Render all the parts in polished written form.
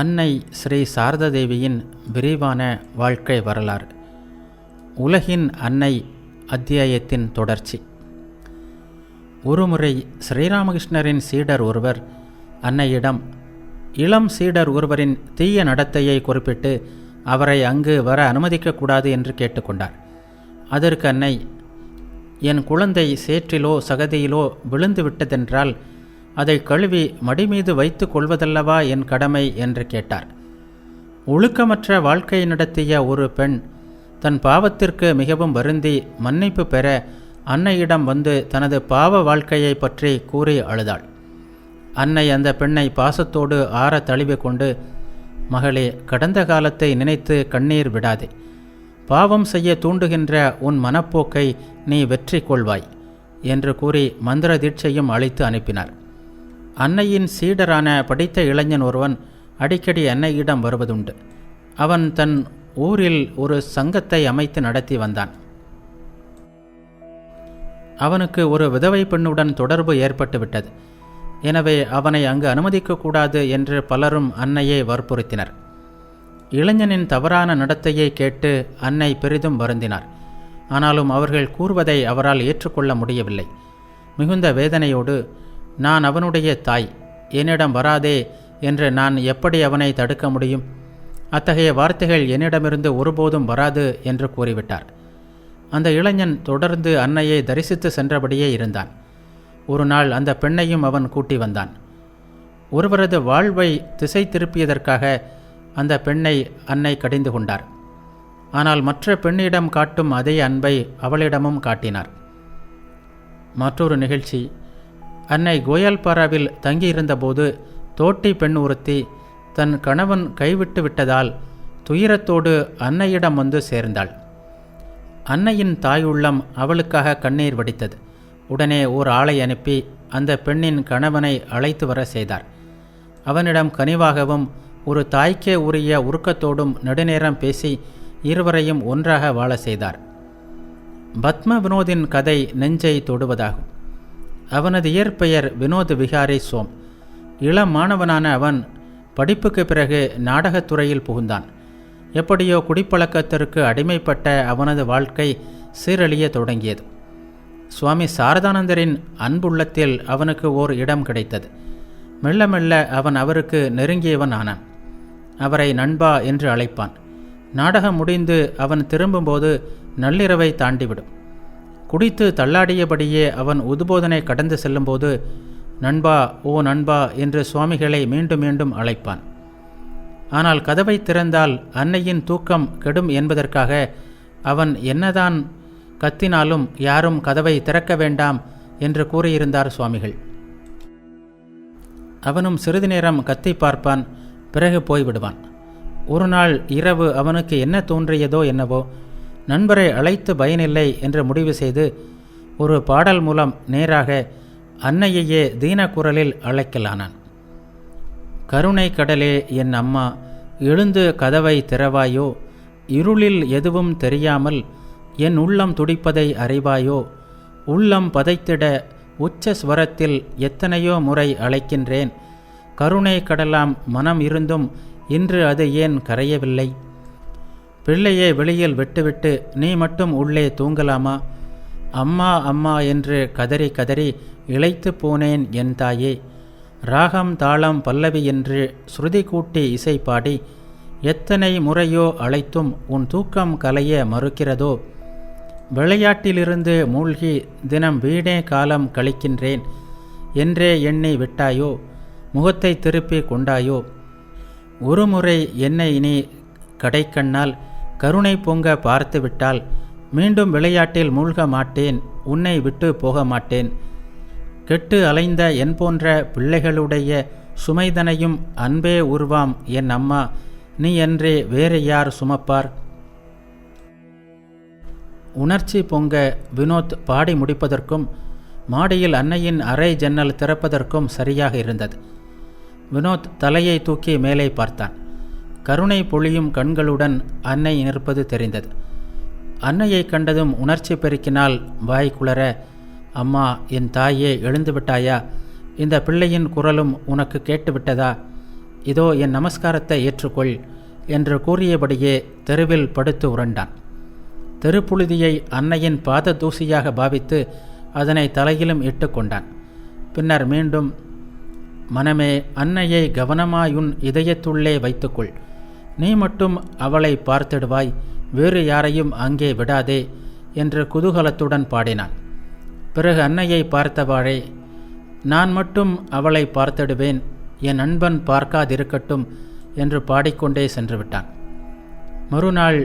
அன்னை ஸ்ரீ சாரதாதேவியின் விரிவான வாழ்க்கை வரலாறு. உலகின் அன்னை அத்தியாயத்தின் தொடர்ச்சி. ஒருமுறை ஸ்ரீராமகிருஷ்ணரின் சீடர் ஒருவர் அன்னையிடம் இளம் சீடர் ஒருவரின் தீய நடத்தையை குறிப்பிட்டு அவரை அங்கு வர அனுமதிக்கக்கூடாது என்று கேட்டுக்கொண்டார். அதற்கு அன்னை, என் குழந்தை சேற்றிலோ சகதியிலோ விழுந்து விட்டதென்றால் அதை கழுவி மடிமீது வைத்து கொள்வதல்லவா என் கடமை என்று கேட்டார். ஒழுக்கமற்ற வாழ்க்கை நடத்திய ஒரு பெண் தன் பாவத்திற்கு மிகவும் வருந்தி மன்னிப்பு பெற அன்னையிடம் வந்து தனது பாவ வாழ்க்கையை பற்றி கூறி அழுதாள். அன்னை அந்த பெண்ணை பாசத்தோடு ஆற தழுவி கொண்டு, மகளே, கடந்த காலத்தை நினைத்து கண்ணீர் விடாதே. பாவம் செய்ய தூண்டுகின்ற உன் மனப்போக்கை நீ வெற்றி கொள்வாய் என்று கூறி மந்திர தீட்சையும் அளித்து அனுப்பினார். அன்னையின் சீடரான படித்த இளைஞன் ஒருவன் அடிக்கடி அன்னையிடம் வருவதுண்டு. அவன் தன் ஊரில் ஒரு சங்கத்தை அமைத்து நடத்தி வந்தான். அவனுக்கு ஒரு விதவை பெண்ணுடன் தொடர்பு ஏற்பட்டுவிட்டது. எனவே அவனை அங்கு அனுமதிக்கக்கூடாது என்று பலரும் அன்னையை வற்புறுத்தினர். இளைஞனின் தவறான நடத்தையை கேட்டு அன்னை பெரிதும் வருந்தினார். ஆனாலும் அவர்கள் கூறுவதை அவரால் ஏற்றுக்கொள்ள முடியவில்லை. மிகுந்த வேதனையோடு, நான் அவனுடைய தாய், என்னிடம் வராதே என்று நான் எப்படி அவனை தடுக்க முடியும்? அத்தகைய வார்த்தைகள் என்னிடமிருந்து ஒருபோதும் வராது என்று கூறிவிட்டார். அந்த இளைஞன் தொடர்ந்து அன்னையை தரிசித்து சென்றபடியே இருந்தான். ஒரு நாள் அந்த பெண்ணையும் அவன் கூட்டி வந்தான். ஒருவரது வாழ்வை திசை திருப்பியதற்காக அந்த பெண்ணை அன்னை கடிந்து கொண்டார். ஆனால் மற்ற பெண்ணிடம் காட்டும் அதே அன்பை அவளிடமும் காட்டினார். மற்றொரு நிகழ்ச்சி. அன்னை கோயல்பாராவில் தங்கியிருந்தபோது தோட்டி பெண் ஒருத்தி தன் கணவன் கைவிட்டு விட்டதால் துயரத்தோடு அன்னையிடம் வந்து சேர்ந்தாள். அன்னையின் தாயுள்ளம் அவளுக்காக கண்ணீர் வடித்தது. உடனே ஓர் ஆளை அனுப்பி அந்த பெண்ணின் கணவனை அழைத்து வர செய்தார். அவனிடம் கனிவாகவும் ஒரு தாய்க்கே உரிய உருக்கத்தோடும் நெடுநேரம் பேசி இருவரையும் ஒன்றாக வாழ செய்தார். பத்ம வினோதின் கதை நெஞ்சை தொடுவதாகும். அவனது இயற்பெயர் வினோத் விகாரி சோம். இளம் மாணவனான அவன் படிப்புக்கு பிறகு நாடகத்துறையில் புகுந்தான். எப்படியோ குடிப்பழக்கத்திற்கு அடிமைப்பட்ட அவனது வாழ்க்கை சீரழிய தொடங்கியது. சுவாமி சாரதானந்தரின் அன்புள்ளத்தில் அவனுக்கு ஓர் இடம் கிடைத்தது. மெல்ல மெல்ல அவன் அவருக்கு நெருங்கியவன் ஆனான். அவரை நண்பா என்று அழைப்பான். நாடகம் முடிந்து அவன் திரும்பும்போது நள்ளிரவை தாண்டிவிடும். குடித்து தள்ளாடியபடியே அவன் உதுபோதனை கடந்து செல்லும்போது, நண்பா, ஓ நண்பா என்று சுவாமிகளை மீண்டும் மீண்டும் அழைப்பான். ஆனால் கதவை திறந்தால் அன்னையின் தூக்கம் கெடும் என்பதற்காக அவன் என்னதான் கத்தினாலும் யாரும் கதவை திறக்க வேண்டாம் என்று கூறியிருந்தார் சுவாமிகள். அவனும் சிறிது நேரம் கத்தி பார்ப்பான், பிறகு போய்விடுவான். ஒரு நாள் இரவு அவனுக்கு என்ன தோன்றியதோ என்னவோ, நண்பரை அழைத்து பயனில்லை என்று முடிவு செய்து ஒரு பாடல் மூலம் நேராக அன்னையையே தீன குரலில் அழைக்கலானான். கருணை கடலே என் அம்மா, எழுந்து கதவை திறவாயோ, இருளில் எதுவும் தெரியாமல் என் உள்ளம் துடிப்பதை அறிவாயோ, உள்ளம் பதைத்திட உச்ச ஸ்வரத்தில் எத்தனையோ முறை அழைக்கின்றேன், கருணை கடலாம் மனம் இருந்தும் இன்று அது ஏன் கரையவில்லை? பிள்ளையை வெளியில் விட்டுவிட்டு நீ மட்டும் உள்ளே தூங்கலாமா? அம்மா அம்மா என்று கதறி கதறி இளைத்து போனேன் என் தாயே. ராகம் தாளம் பல்லவி என்று ஸ்ருதி கூட்டி இசை பாடி எத்தனை முறையோ அழைத்தும் உன் தூக்கம் கலைய மறுக்கிறதோ? விளையாட்டிலிருந்து மூழ்கி தினம் வீணே காலம் கழிக்கின்றேன் என்றே எண்ணி விட்டாயோ? முகத்தை திருப்பி கொண்டாயோ? ஒருமுறை என்னை நீ கடைக்கண்ணால் கருணை பொங்க பார்த்து விட்டால் மீண்டும் விளையாட்டில் மூழ்க மாட்டேன், உன்னை விட்டு போக மாட்டேன். கெட்டு அலைந்த என் போன்ற பிள்ளைகளுடைய சுமைதனையும் அன்பே உருவாம் என் அம்மா, நீ என்றே வேறு யார் சுமப்பார்? உணர்ச்சி பொங்க வினோத் பாடி முடிப்பதற்கும் மாடியில் அன்னையின் அறை ஜன்னல் திறப்பதற்கும் சரியாக இருந்தது. வினோத் தலையை தூக்கி மேலே பார்த்தான். கருணை பொழியும் கண்களுடன் அன்னை நிற்பது தெரிந்தது. அன்னையை கண்டதும் உணர்ச்சி பெருக்கினால் வாய் குளற, அம்மா, என் தாயே, எழுந்து விட்டாயா? இந்த பிள்ளையின் குரலும் உனக்கு கேட்டுவிட்டதா? இதோ என் நமஸ்காரத்தை ஏற்றுக்கொள் என்று கூறியபடியே தெருவில் படுத்து உருண்டான். தெருப்புழுதியை அன்னையின் பாத தூசியாக பாவித்து அதனை தலையிலும் இட்டு கொண்டான். பின்னர் மீண்டும், மனமே, அன்னையை கவனமாயுன் இதயத்துள்ளே வைத்துக்கொள். நீ மட்டும் அவளை பார்த்திடுவாய், வேறு யாரையும் அங்கே விடாதே என்று குதூகலத்துடன் பாடினான். பிறகு அன்னையை பார்த்தவாறே, நான் மட்டும் அவளை பார்த்திடுவேன், என் நண்பன் பார்க்காதிருக்கட்டும் என்று பாடிக்கொண்டே சென்று விட்டான். மறுநாள்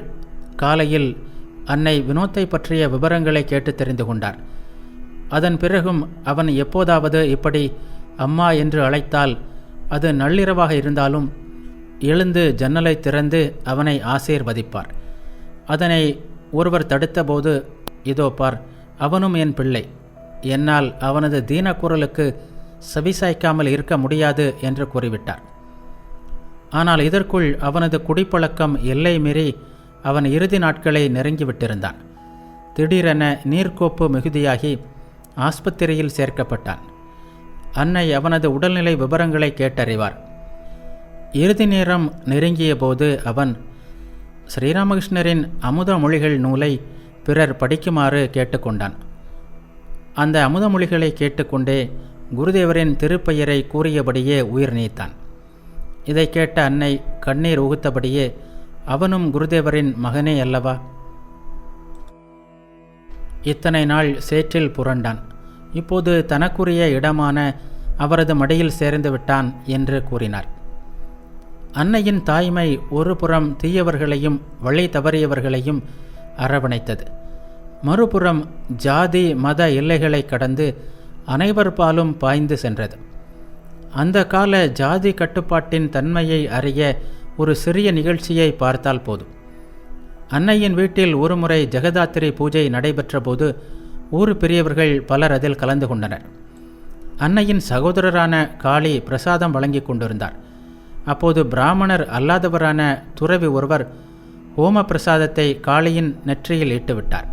காலையில் அன்னை வினோத்தை பற்றிய விவரங்களை கேட்டு தெரிந்து கொண்டார். அதன் பிறகும் அவன் எப்போதாவது இப்படி அம்மா என்று அழைத்தால், அது நள்ளிரவாக இருந்தாலும் எழுந்து ஜன்னலை திறந்து அவனை ஆசீர்வதிப்பார். அதனை ஒருவர் தடுத்தபோது, இதோ பார், அவனும் என் பிள்ளை, என்னால் அவனது தீனக்குரலுக்கு செவிசாய்க்காமல் இருக்க முடியாது என்று கூறிவிட்டார். ஆனால் இதற்குள் அவனது குடிப்பழக்கம் எல்லை மீறி அவன் இறுதி நாட்களை நெருங்கிவிட்டிருந்தான். திடீரென நீர்க்கோப்பு மிகுதியாகி ஆஸ்பத்திரியில் சேர்க்கப்பட்டான். அன்னை அவனது உடல்நிலை விவரங்களை கேட்டறிவார். இறுதி நேரம் நெருங்கிய போது அவன் ஸ்ரீராமகிருஷ்ணரின் அமுத மொழிகள் நூலை பிறர் படிக்குமாறு கேட்டுக்கொண்டான். அந்த அமுத மொழிகளை கேட்டுக்கொண்டே குருதேவரின் திருப்பெயரை கூறியபடியே உயிர் நீத்தான். இதை கேட்ட அன்னை கண்ணீர் உகுத்தபடியே, அவனும் குருதேவரின் மகனே அல்லவா? இத்தனை நாள் சேற்றில் புரண்டான், இப்போது தனக்குரிய இடமான அவரது மடியில் சேர்ந்து விட்டான் என்று கூறினார். அன்னையின் தாய்மை ஒரு புறம் தீயவர்களையும் வழி தவறியவர்களையும் அரவணைத்தது, மறுபுறம் ஜாதி மத எல்லைகளை கடந்து அனைவர் பாலும் பாய்ந்து சென்றது. அந்த கால ஜாதி கட்டுப்பாட்டின் தன்மையை அறிய ஒரு சிறிய நிகழ்ச்சியை பார்த்தால் போதும். அன்னையின் வீட்டில் ஒருமுறை ஜெகதாத்திரி பூஜை நடைபெற்ற போது ஊர் பெரியவர்கள் பலர் அதில் கலந்து கொண்டனர். அன்னையின் சகோதரரான காளி பிரசாதம் வழங்கி கொண்டிருந்தார். அப்போது பிராமணர் அல்லாதவரான துறவி ஒருவர் ஹோம பிரசாதத்தை காளியின் நெற்றியில் இட்டுவிட்டார்.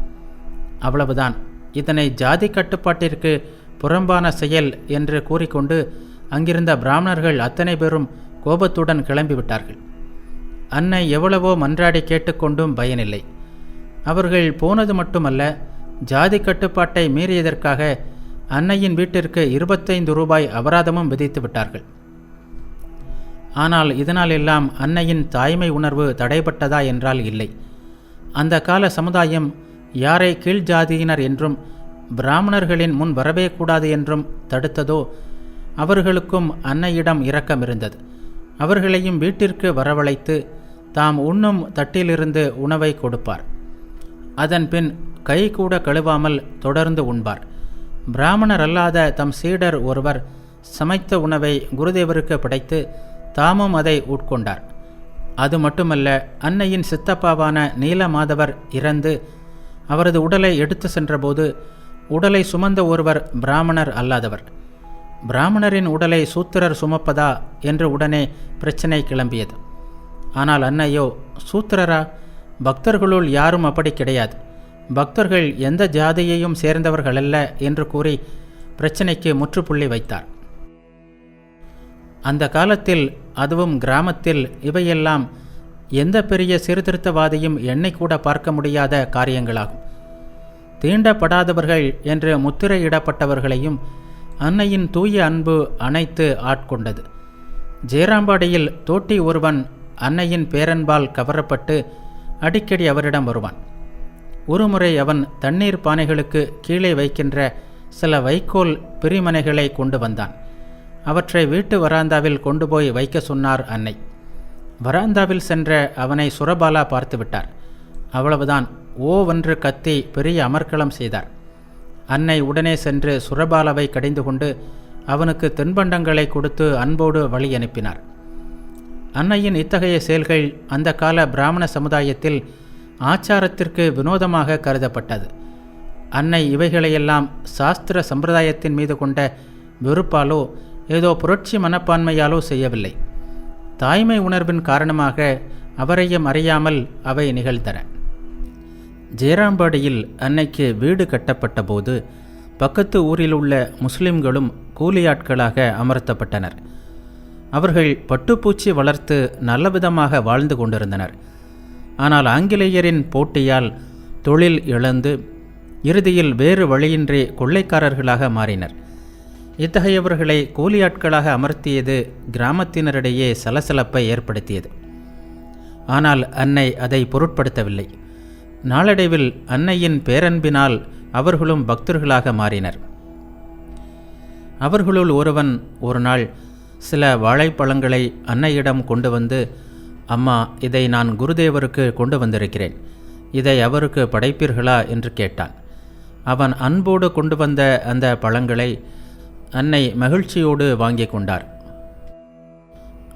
அவ்வளவுதான். இதனை ஜாதி கட்டுப்பாட்டிற்கு புறம்பான செயல் என்று கூறிக்கொண்டு அங்கிருந்த பிராமணர்கள் அத்தனை பேரும் கோபத்துடன் கிளம்பிவிட்டார்கள். அன்னை எவ்வளவோ மன்றாடி கேட்டுக்கொண்டும் பயனில்லை. அவர்கள் போனது மட்டுமல்ல, ஜாதி கட்டுப்பாட்டை மீறியதற்காக அன்னையின் வீட்டிற்கு 25 ரூபாய் அபராதமும் விதித்து விட்டார்கள். ஆனால் இதனால் எல்லாம் அன்னையின் தாய்மை உணர்வு தடைபட்டதா என்றால் இல்லை. அந்த கால சமுதாயம் யாரை கீழ் ஜாதியினர் என்றும் பிராமணர்களின் முன் வரவே கூடாது என்றும் தடுத்ததோ அவர்களுக்கும் அன்னையிடம் இரக்கம் இருந்தது. அவர்களையும் வீட்டிற்கு வரவழைத்து தாம் உண்ணும் தட்டிலிருந்து உணவை கொடுப்பார். அதன் பின் கை கூட கழுவாமல் தொடர்ந்து உண்பார். பிராமணர் அல்லாத தம் சீடர் ஒருவர் சமைத்த உணவை குருதேவருக்கு படைத்து தாமும் அதை உட்கொண்டார். அது மட்டுமல்ல, அன்னையின் சித்தப்பாவான நீலமாதவர் இறந்து அவரது உடலை எடுத்து சென்றபோது உடலை சுமந்த ஒருவர் பிராமணர் அல்லாதவர். பிராமணரின் உடலை சூத்திரர் சுமப்பதா என்று உடனே பிரச்சனை கிளம்பியது. ஆனால் அன்னையோ, சூத்திரரா? பக்தர்களுள் யாரும் அப்படி கிடையாது, பக்தர்கள் எந்த ஜாதியையும் சேர்ந்தவர்களல்ல என்று கூறி பிரச்சனைக்கு முற்றுப்புள்ளி வைத்தார். அந்த காலத்தில், அதுவும் கிராமத்தில், இவையெல்லாம் எந்த பெரிய சீர்திருத்தவாதியும் எண்ணிக்கூட பார்க்க முடியாத காரியங்களாகும். தீண்டப்படாதவர்கள் என்று முத்திரையிடப்பட்டவர்களையும் அன்னையின் தூய அன்பு அணைத்து ஆட்கொண்டது. ஜெயராம்பாடியில் தோட்டி ஒருவன் அன்னையின் பேரன்பால் கவரப்பட்டு அடிக்கடி அவரிடம் வருவான். ஒருமுறை அவன் தண்ணீர் பானைகளுக்கு கீழே வைக்கின்ற சில வைக்கோல் பிரிமனைகளை கொண்டு வந்தான். அவற்றை வீட்டு வராந்தாவில் கொண்டு போய் வைக்க சொன்னார் அன்னை. வராந்தாவில் சென்ற அவனை சுரபாலா பார்த்து விட்டார். அவ்வளவுதான், ஓவென்று கத்தி பெரிய அமர்க்களம் செய்தார். அன்னை உடனே சென்று சுரபாலாவை கடிந்து கொண்டு அவனுக்கு தின்பண்டங்களை கொடுத்து அன்போடு வழி அனுப்பினார். அன்னையின் இத்தகைய செயல்கள் அந்த கால பிராமண சமுதாயத்தில் ஆச்சாரத்திற்கு வினோதமாக கருதப்பட்டது. அன்னை இவைகளையெல்லாம் சாஸ்திர சம்பிரதாயத்தின் மீது கொண்ட வெறுப்பாலோ ஏதோ புரட்சி மனப்பான்மையாலோ செய்யவில்லை. தாய்மை உணர்வின் காரணமாக அவரையும் அறியாமல் அவை நிகழ்ந்தன. ஜெயராம்பாடியில் அன்னைக்கு வீடு கட்டப்பட்ட போது பக்கத்து ஊரில் உள்ள முஸ்லிம்களும் கூலியாட்களாக அமர்த்தப்பட்டனர். அவர்கள் பட்டுப்பூச்சி வளர்த்து நல்லவிதமாக வாழ்ந்து கொண்டிருந்தனர். ஆனால் ஆங்கிலேயரின் போட்டியால் தொழில் இழந்து இறுதியில் வேறு வழியின்றி கொள்ளைக்காரர்களாக மாறினர். இத்தகையவர்களை கூலியாட்களாக அமர்த்தியது கிராமத்தினரிடையே சலசலப்பை ஏற்படுத்தியது. ஆனால் அன்னை அதை பொருட்படுத்தவில்லை. நாளடைவில் அன்னையின் பேரன்பினால் அவர்களும் பக்தர்களாக மாறினர். அவர்களுள் ஒருவன் ஒரு நாள் சில வாழைப்பழங்களை அன்னையிடம் கொண்டு வந்து, அம்மா, இதை நான் குருதேவருக்கு கொண்டு வந்திருக்கிறேன், இதை அவருக்கு படைப்பீர்களா என்று கேட்டான். அவன் அன்போடு கொண்டு வந்த அந்த பழங்களை அன்னை மகிழ்ச்சியோடு வாங்கி கொண்டார்.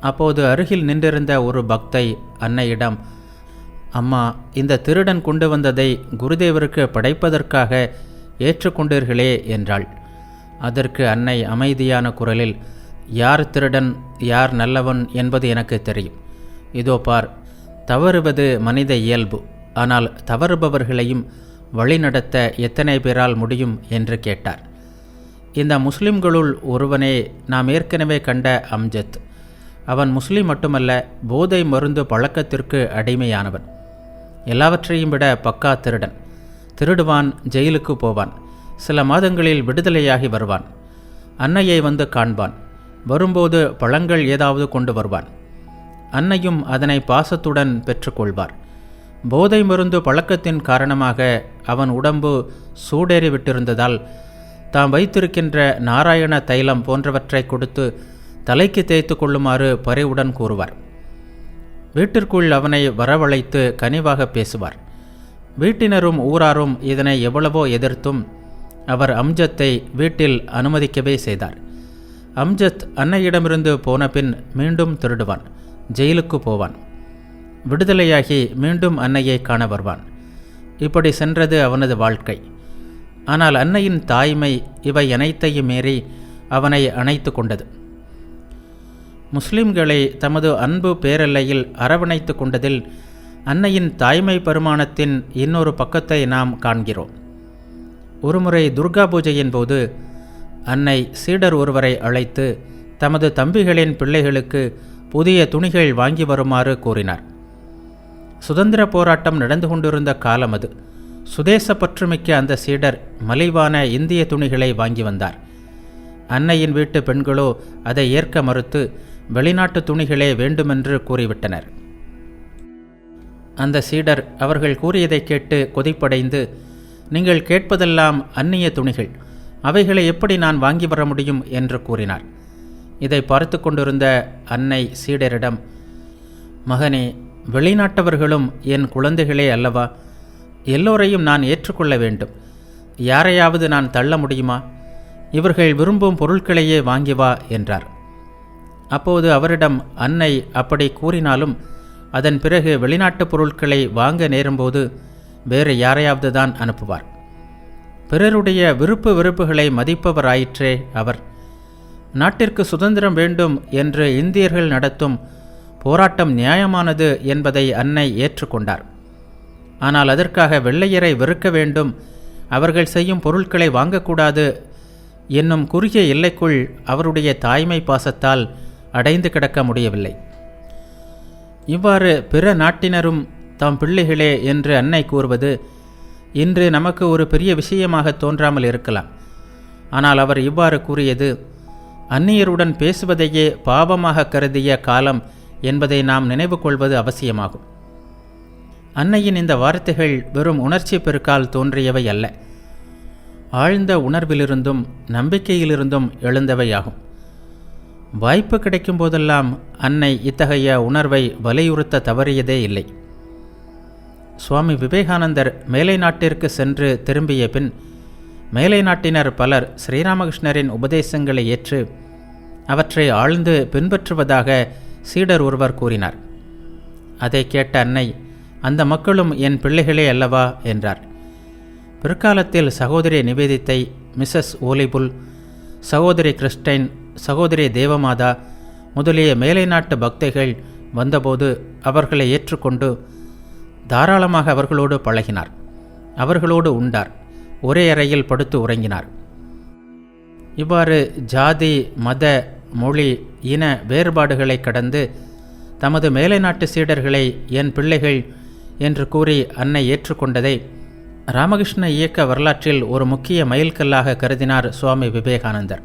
அப்போது அருகில் நின்றிருந்த ஒரு பக்தை அன்னையிடம், அம்மா, இந்த திருடன் கொண்டு வந்ததை குருதேவருக்கு படைப்பதற்காக ஏற்றுக்கொண்டீர்களே என்றாள். அதற்கு அன்னை அமைதியான குரலில், யார் திருடன் யார் நல்லவன் என்பது எனக்கு தெரியும். இதோ பார், தவறுவது மனித இயல்பு. ஆனால் தவறுபவர்களையும் வழிநடத்த எத்தனை பேரால் முடியும் என்று கேட்டார். இந்த முஸ்லிம்களுள் ஒருவனே நாம் ஏற்கனவே கண்ட அம்ஜத். அவன் முஸ்லிம் மட்டுமல்ல, போதை மருந்து பழக்கத்திற்கு அடிமையானவன். எல்லாவற்றையும் விட பக்கா திருடன். திருடுவான், ஜெயிலுக்கு போவான், சில மாதங்களில் விடுதலையாகி வருவான். அன்னையை வந்து காண்பான். வரும்போது பழங்கள் ஏதாவது கொண்டு வருவான். அன்னையும் அதனை பாசத்துடன் பெற்றுக்கொள்வார். போதை மருந்து பழக்கத்தின் காரணமாக அவன் உடம்பு சூடேறி விட்டிருந்ததால் தாம் வைத்திருக்கின்ற நாராயண தைலம் போன்றவற்றை கொடுத்து தலைக்கு தேய்த்து கொள்ளுமாறு பரிவுடன் கூறுவார். வீட்டிற்குள் அவனை வரவழைத்து கனிவாக பேசுவார். வீட்டினரும் ஊராரும் இதனை எவ்வளவோ எதிர்த்தும் அவர் அம்ஜத்தை வீட்டில் அனுமதிக்கவே செய்தார். அம்ஜத் அன்னையிடமிருந்து போன பின் மீண்டும் திருடுவான், ஜெயிலுக்கு போவான். விடுதலையாகி மீண்டும் அன்னையை காண வருவான். இப்படி சென்றது அவனது வாழ்க்கை. ஆனால் அன்னையின் தாய்மை இவை அனைத்தையும் மீறி அவனை அணைத்து கொண்டது. முஸ்லிம்களை தமது அன்பு பேரல்லையில் அரவணைத்து கொண்டதில் அன்னையின் தாய்மை பரிமாணத்தின் இன்னொரு பக்கத்தை நாம் காண்கிறோம். ஒருமுறை துர்கா பூஜையின் போது அன்னை சீடர் ஒருவரை அழைத்து தமது தம்பிகளின் பிள்ளைகளுக்கு புதிய துணிகள் வாங்கி வருமாறு கூறினார். சுதந்திர போராட்டம் நடந்து கொண்டிருந்த காலம் அது. சுதேசப்பற்றுமிக்க அந்த சீடர் மலிவான இந்திய துணிகளை வாங்கி வந்தார். அன்னையின் வீட்டு பெண்களோ அதை ஏற்க மறுத்து வெளிநாட்டு துணிகளே வேண்டுமென்று கூறிவிட்டனர். அந்த சீடர் அவர்கள் கூறியதை கேட்டு கொதிப்படைந்து, நீங்கள் கேட்பதெல்லாம் அந்நிய துணிகள், அவைகளை எப்படி நான் வாங்கி வர முடியும் என்று கூறினார். இதை பார்த்து கொண்டிருந்த அன்னை சீடரிடம், மகனே, வெளிநாட்டவர்களும் என் குழந்தைகளே அல்லவா? எல்லோரையும் நான் ஏற்றுக்கொள்ள வேண்டும். யாரையாவது நான் தள்ள முடியுமா? இவர்கள் விரும்பும் பொருட்களையே வாங்கி வா என்றார். அப்போது அவரிடம் அன்னை அப்படி கூறினாலும் அதன் பிறகு வெளிநாட்டு பொருட்களை வாங்க நேரும்போது வேறு யாரையாவது தான் அனுப்புவார். பிறருடைய விருப்பு வெறுப்புகளை மதிப்பவராயிற்றே அவர். நாட்டிற்கு சுதந்திரம் வேண்டும் என்று இந்தியர்கள் நடத்தும் போராட்டம் நியாயமானது என்பதை அன்னை ஏற்றுக்கொண்டார். ஆனால் அதற்காக வெள்ளையரை வெறுக்க வேண்டும், அவர்கள் செய்யும் பொருட்களை வாங்கக்கூடாது என்னும் குறுகிய எல்லைக்குள் அவருடைய தாய்மை பாசத்தால் அடைந்து கிடக்க முடியவில்லை. இவ்வாறு பிற நாட்டினரும் தாம் பிள்ளைகளே என்று அன்னை கூறுவது இன்று நமக்கு ஒரு பெரிய விஷயமாக தோன்றாமல் இருக்கலாம். ஆனால் அவர் இவ்வாறு கூறியது அந்நியருடன் பேசுவதையே பாவமாக கருதிய காலம் என்பதை நாம் நினைவு கொள்வது அவசியமாகும். அன்னையின் இந்த வார்த்தைகள் வெறும் உணர்ச்சி பெருக்கால் தோன்றியவை அல்ல, ஆழ்ந்த உணர்விலிருந்தும் நம்பிக்கையிலிருந்தும் எழுந்தவையாகும். வாய்ப்பு கிடைக்கும் போதெல்லாம் அன்னை இத்தகைய உணர்வை வலியுறுத்த தவறியதே இல்லை. சுவாமி விவேகானந்தர் மேலை நாட்டிற்கு சென்று திரும்பிய பின் மேலை நாட்டினர் பலர் ஸ்ரீராமகிருஷ்ணரின் உபதேசங்களை ஏற்று அவற்றை ஆழ்ந்து பின்பற்றுவதாக சீடர் ஒருவர் கூறினார். அதை கேட்ட அன்னை, அந்த மக்களும் என் பிள்ளைகளே அல்லவா என்றார். பிற்காலத்தில் சகோதரி நிவேதித்தை, மிஸ்ஸஸ் ஓலிபுல், சகோதரி கிறிஸ்டைன், சகோதரி தேவமாதா முதலிய மேலை நாட்டு பக்தைகள் வந்தபோது அவர்களை ஏற்றுக்கொண்டு தாராளமாக அவர்களோடு பழகினார். அவர்களோடு உண்டார், ஒரே அறையில் படுத்து உறங்கினார். இவ்வாறு ஜாதி, மத, மொழி, இன வேறுபாடுகளை கடந்து தமது மேலை நாட்டு சீடர்களை என் பிள்ளைகள் என்று கூறி அன்னை ஏற்றுக்கொண்டதை ராமகிருஷ்ண இயக்க வரலாற்றில் ஒரு முக்கிய மைல்கல்லாக கருதினார் சுவாமி விவேகானந்தர்.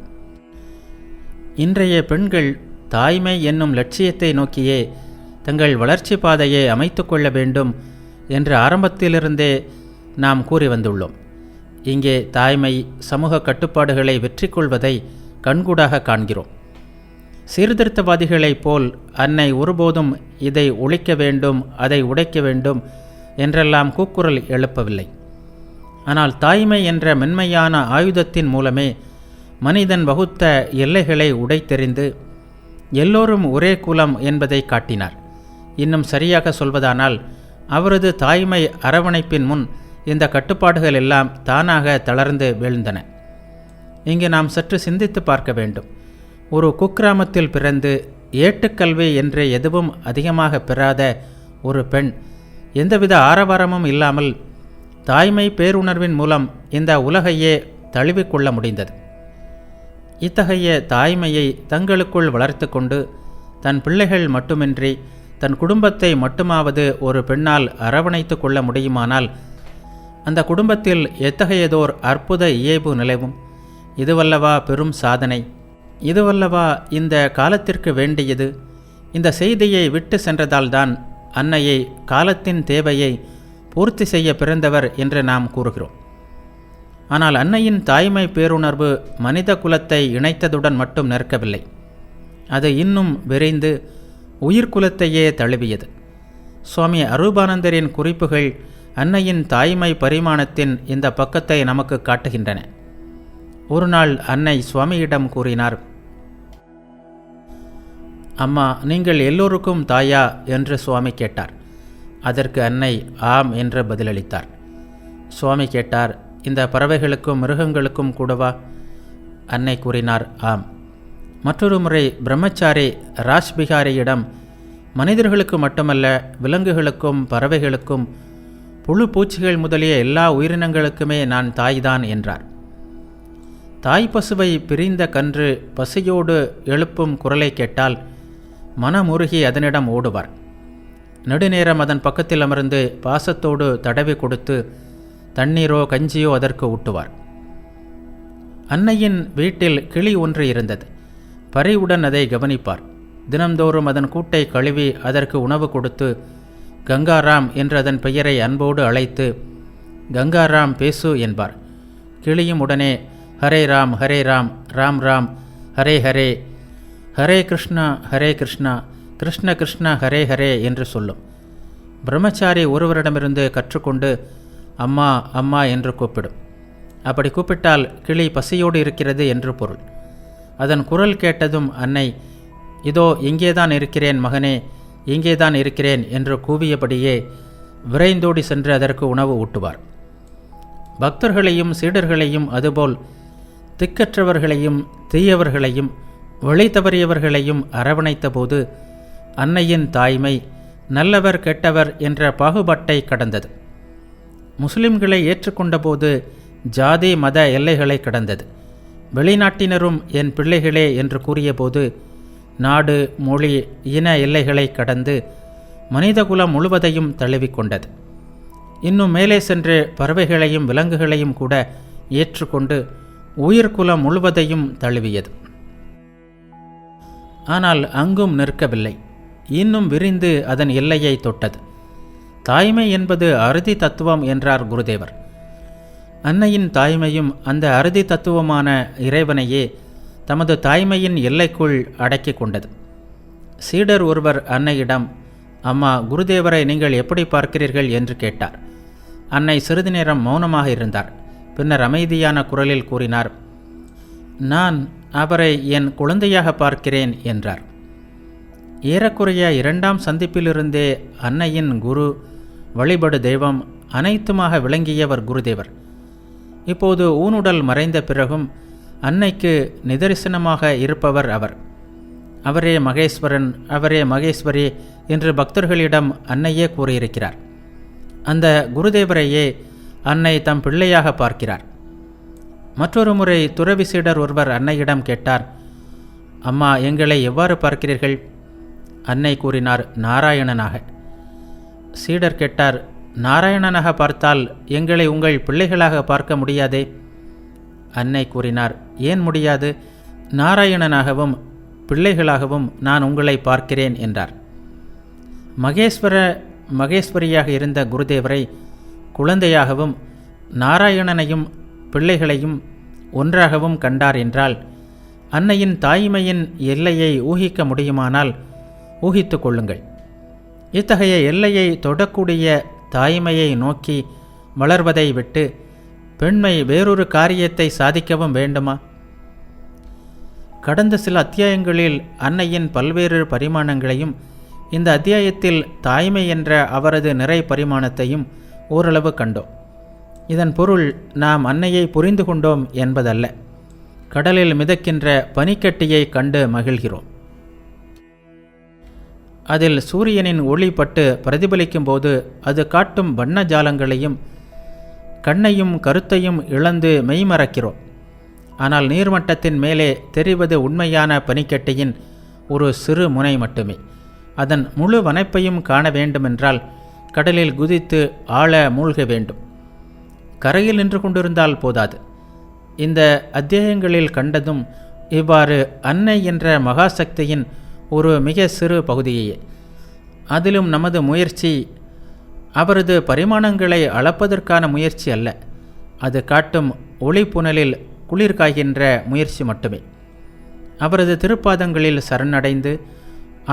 இன்றைய பெண்கள் தாய்மை என்னும் லட்சியத்தை நோக்கியே தங்கள் வளர்ச்சி பாதையை அமைத்து கொள்ள வேண்டும் என்று ஆரம்பத்திலிருந்தே நாம் கூறி வந்துள்ளோம். இங்கே தாய்மை சமூக கட்டுப்பாடுகளை வெற்றி கொள்வதை கண்கூடாக காண்கிறோம். சீர்திருத்தவாதிகளைப் போல் அன்னை ஒருபோதும் இதை ஒழிக்க வேண்டும், அதை உடைக்க வேண்டும் என்றெல்லாம் கூக்குரல் எழுப்பவில்லை. ஆனால் தாய்மை என்ற மென்மையான ஆயுதத்தின் மூலமே மனிதன் வகுத்த எல்லைகளை உடைத்தெறிந்து எல்லோரும் ஒரே குலம் என்பதை காட்டினார். இன்னும் சரியாக சொல்வதானால் அவரது தாய்மை அரவணைப்பின் முன் இந்த கட்டுப்பாடுகள் எல்லாம் தானாக தளர்ந்து வீழ்ந்தன. இங்கு நாம் சற்று சிந்தித்து பார்க்க வேண்டும். ஒரு குக்கிராமத்தில் பிறந்து ஏட்டுக்கல்வி என்று எதுவும் அதிகமாக பெறாத ஒரு பெண் எந்தவித ஆரவாரமும் இல்லாமல் தாய்மை பேருணர்வின் மூலம் இந்த உலகையே தழுவிக்கொள்ள முடிந்தது. இத்தகைய தாய்மையை தங்களுக்குள் வளர்த்து கொண்டு தன் பிள்ளைகள் மட்டுமின்றி தன் குடும்பத்தை மட்டுமாவது ஒரு பெண்ணால் அரவணைத்து கொள்ள முடியுமானால் அந்த குடும்பத்தில் எத்தகையதோர் அற்புத இயல்பு நிலவும். இதுவல்லவா பெரும் சாதனை, இதுவல்லவா இந்த காலத்திற்கு வேண்டியது. இந்த செய்தியை விட்டு சென்றதால்தான் அன்னையை காலத்தின் தேவையை பூர்த்தி செய்ய பிறந்தவர் என்று நாம் கூறுகிறோம். ஆனால் அன்னையின் தாய்மை பேருணர்வு மனித குலத்தை இணைத்ததுடன் மட்டும் நிற்கவில்லை. அது இன்னும் விரைந்து உயிர்குலத்தையே தழுவியது. சுவாமி அரூபானந்தரின் குறிப்புகள் அன்னையின் தாய்மை பரிமாணத்தின் இந்த பக்கத்தை நமக்கு காட்டுகின்றன. ஒரு நாள் அன்னை சுவாமியிடம் கூறினார், அம்மா, நீங்கள் எல்லோருக்கும் தாயா என்று சுவாமி கேட்டார். அதற்கு அன்னை ஆம் என்று பதிலளித்தார். சுவாமி கேட்டார், இந்த பறவைகளுக்கும் மிருகங்களுக்கும் கூடவா? அன்னை கூறினார், ஆம். மற்றொரு முறை பிரம்மச்சாரி ராஜ்பிகாரியிடம் மனிதர்களுக்கு மட்டுமல்ல விலங்குகளுக்கும் பறவைகளுக்கும் புழு பூச்சிகள் முதலிய எல்லா உயிரினங்களுக்குமே நான் தாய்தான் என்றார். தாய் பசுவை பிரிந்த கன்று பசியோடு எழுப்பும் குரலை கேட்டால் மனமுருகி அதனிடம் ஓடுவார். நெடுநேரம் அதன் பக்கத்தில் அமர்ந்து பாசத்தோடு தடவி கொடுத்து தண்ணீரோ கஞ்சியோ அதற்கு ஊட்டுவார். அன்னையின் வீட்டில் கிளி ஒன்று இருந்தது. பரிவுடன் அதை கவனிப்பார். தினந்தோறும் அதன் கூட்டை கழுவி அதற்கு உணவு கொடுத்து கங்காராம் என்று அதன் பெயரை அன்போடு அழைத்து கங்காராம் பேசு என்பார். கிளியும் உடனே ஹரே ராம் ராம் ராம் ஹரே ஹரே, ஹரே கிருஷ்ணா கிருஷ்ண கிருஷ்ண ஹரே ஹரே என்று சொல்லும். பிரம்மச்சாரி ஒருவரிடமிருந்து கற்றுக்கொண்டு அம்மா அம்மா என்று கூப்பிடும். அப்படி கூப்பிட்டால் கிளி பசியோடு இருக்கிறது என்று பொருள். அதன் குரல் கேட்டதும் அன்னை, இதோ இங்கேதான் இருக்கிறேன் மகனே, இங்கேதான் இருக்கிறேன் என்று கூவியபடியே விரைந்தோடி சென்று அதற்கு உணவு ஊட்டுவார். பக்தர்களையும் சீடர்களையும் அதுபோல் திக்கற்றவர்களையும் தீயவர்களையும் வழி தவறியவர்களையும் அரவணைத்த போது அன்னையின் தாய்மை நல்லவர் கெட்டவர் என்ற பாகுபாட்டை கடந்தது. முஸ்லிம்களை ஏற்றுக்கொண்டபோது ஜாதி மத எல்லைகளை கடந்தது. வெளிநாட்டினரும் என் பிள்ளைகளே என்று கூறியபோது நாடு மொழி இன எல்லைகளை கடந்து மனிதகுலம் முழுவதையும் தழுவிக்கொண்டது. இன்னும் மேலே சென்று பறவைகளையும் விலங்குகளையும் கூட ஏற்றுக்கொண்டு உயிர்குலம் முழுவதையும் தழுவியது. ஆனால் அங்கும் நிற்கவில்லை. இன்னும் விரிந்து அதன் எல்லையை தொட்டது. தாய்மை என்பது அறுதி தத்துவம் என்றார் குருதேவர். அன்னையின் தாய்மையும் அந்த அறுதி தத்துவமான இறைவனையே தமது தாய்மையின் எல்லைக்குள் அடக்கி கொண்டது. சீடர் ஒருவர் அன்னையிடம், அம்மா, குருதேவரை நீங்கள் எப்படி பார்க்கிறீர்கள் என்று கேட்டார். அன்னை சிறிது நேரம் மௌனமாக இருந்தார். பின்னர் அமைதியான குரலில் கூறினார், நான் அவரை என் குழந்தையாக பார்க்கிறேன் என்றார். ஏறக்குறைய 2ஆம் சந்திப்பிலிருந்தே அன்னையின் குரு, வழிபடு தெய்வம் அனைத்துமாக விளங்கியவர் குருதேவர். இப்போது ஊனுடல் மறைந்த பிறகும் அன்னைக்கு நிதர்சனமாக இருப்பவர் அவர். அவரே மகேஸ்வரன், அவரே மகேஸ்வரி என்று பக்தர்களிடம் அன்னையே கூறியிருக்கிறார். அந்த குருதேவரையே அன்னை தம் பிள்ளையாக பார்க்கிறார். மற்றொரு முறை துறவி சீடர் ஒருவர் அன்னையிடம் கேட்டார், அம்மா, எங்களை எவ்வாறு பார்க்கிறீர்கள்? அன்னை கூறினார், நாராயணனாக. சீடர் கேட்டார், நாராயணனாக பார்த்தால் எங்களை உங்கள் பிள்ளைகளாக பார்க்க முடியாதே? அன்னை கூறினார், ஏன் முடியாது? நாராயணனாகவும் பிள்ளைகளாகவும் நான் உங்களை பார்க்கிறேன் என்றார். மகேஸ்வரியாக இருந்த குருதேவரை குழந்தையாகவும் நாராயணனையும் பிள்ளைகளையும் ஒன்றாகவும் கண்டார் என்றால் அன்னையின் தாய்மையின் எல்லையை ஊகிக்க முடியுமானால் ஊகித்து கொள்ளுங்கள். இத்தகைய எல்லையை தொடக்கூடிய தாய்மையை நோக்கி வளர்வதை விட்டு பெண்மை வேறொரு காரியத்தை சாதிக்கவும் வேண்டுமா? கடந்த சில அத்தியாயங்களில் அன்னையின் பல்வேறு பரிமாணங்களையும் இந்த அத்தியாயத்தில் தாய்மை என்ற அவரது நிறை பரிமாணத்தையும் ஓரளவு கண்டோம். இதன் பொருள் நாம் அன்னையை புரிந்து கொண்டோம் என்பதல்ல. கடலில் மிதக்கின்ற பனிக்கட்டியை கண்டு மகிழ்கிறோம். அதில் சூரியனின் ஒளி பட்டு பிரதிபலிக்கும் போது அது காட்டும் வண்ண ஜாலங்களையும் கண்ணையும் கருத்தையும் இழந்து மெய்மறக்கிறோம். ஆனால் நீர்மட்டத்தின் மேலே தெரிவது உண்மையான பனிக்கட்டியின் ஒரு சிறு முனை மட்டுமே. அதன் முழு வனைப்பையும் காண வேண்டுமென்றால் கடலில் குதித்து ஆழ மூழ்க வேண்டும். கரையில் நின்று கொண்டிருந்தால் போதாது. இந்த அத்தியாயங்களில் கண்டதும் இவ்வாறு அன்னை என்ற மகாசக்தியின் ஒரு மிக சிறு பகுதியே. அதிலும் நமது முயற்சி அவரது பரிமாணங்களை அளப்பதற்கான முயற்சி அல்ல. அது காட்டும் ஒளிப்புணலில் குளிர் காய்கின்ற முயற்சி மட்டுமே. அவரது திருப்பாதங்களில் சரணடைந்து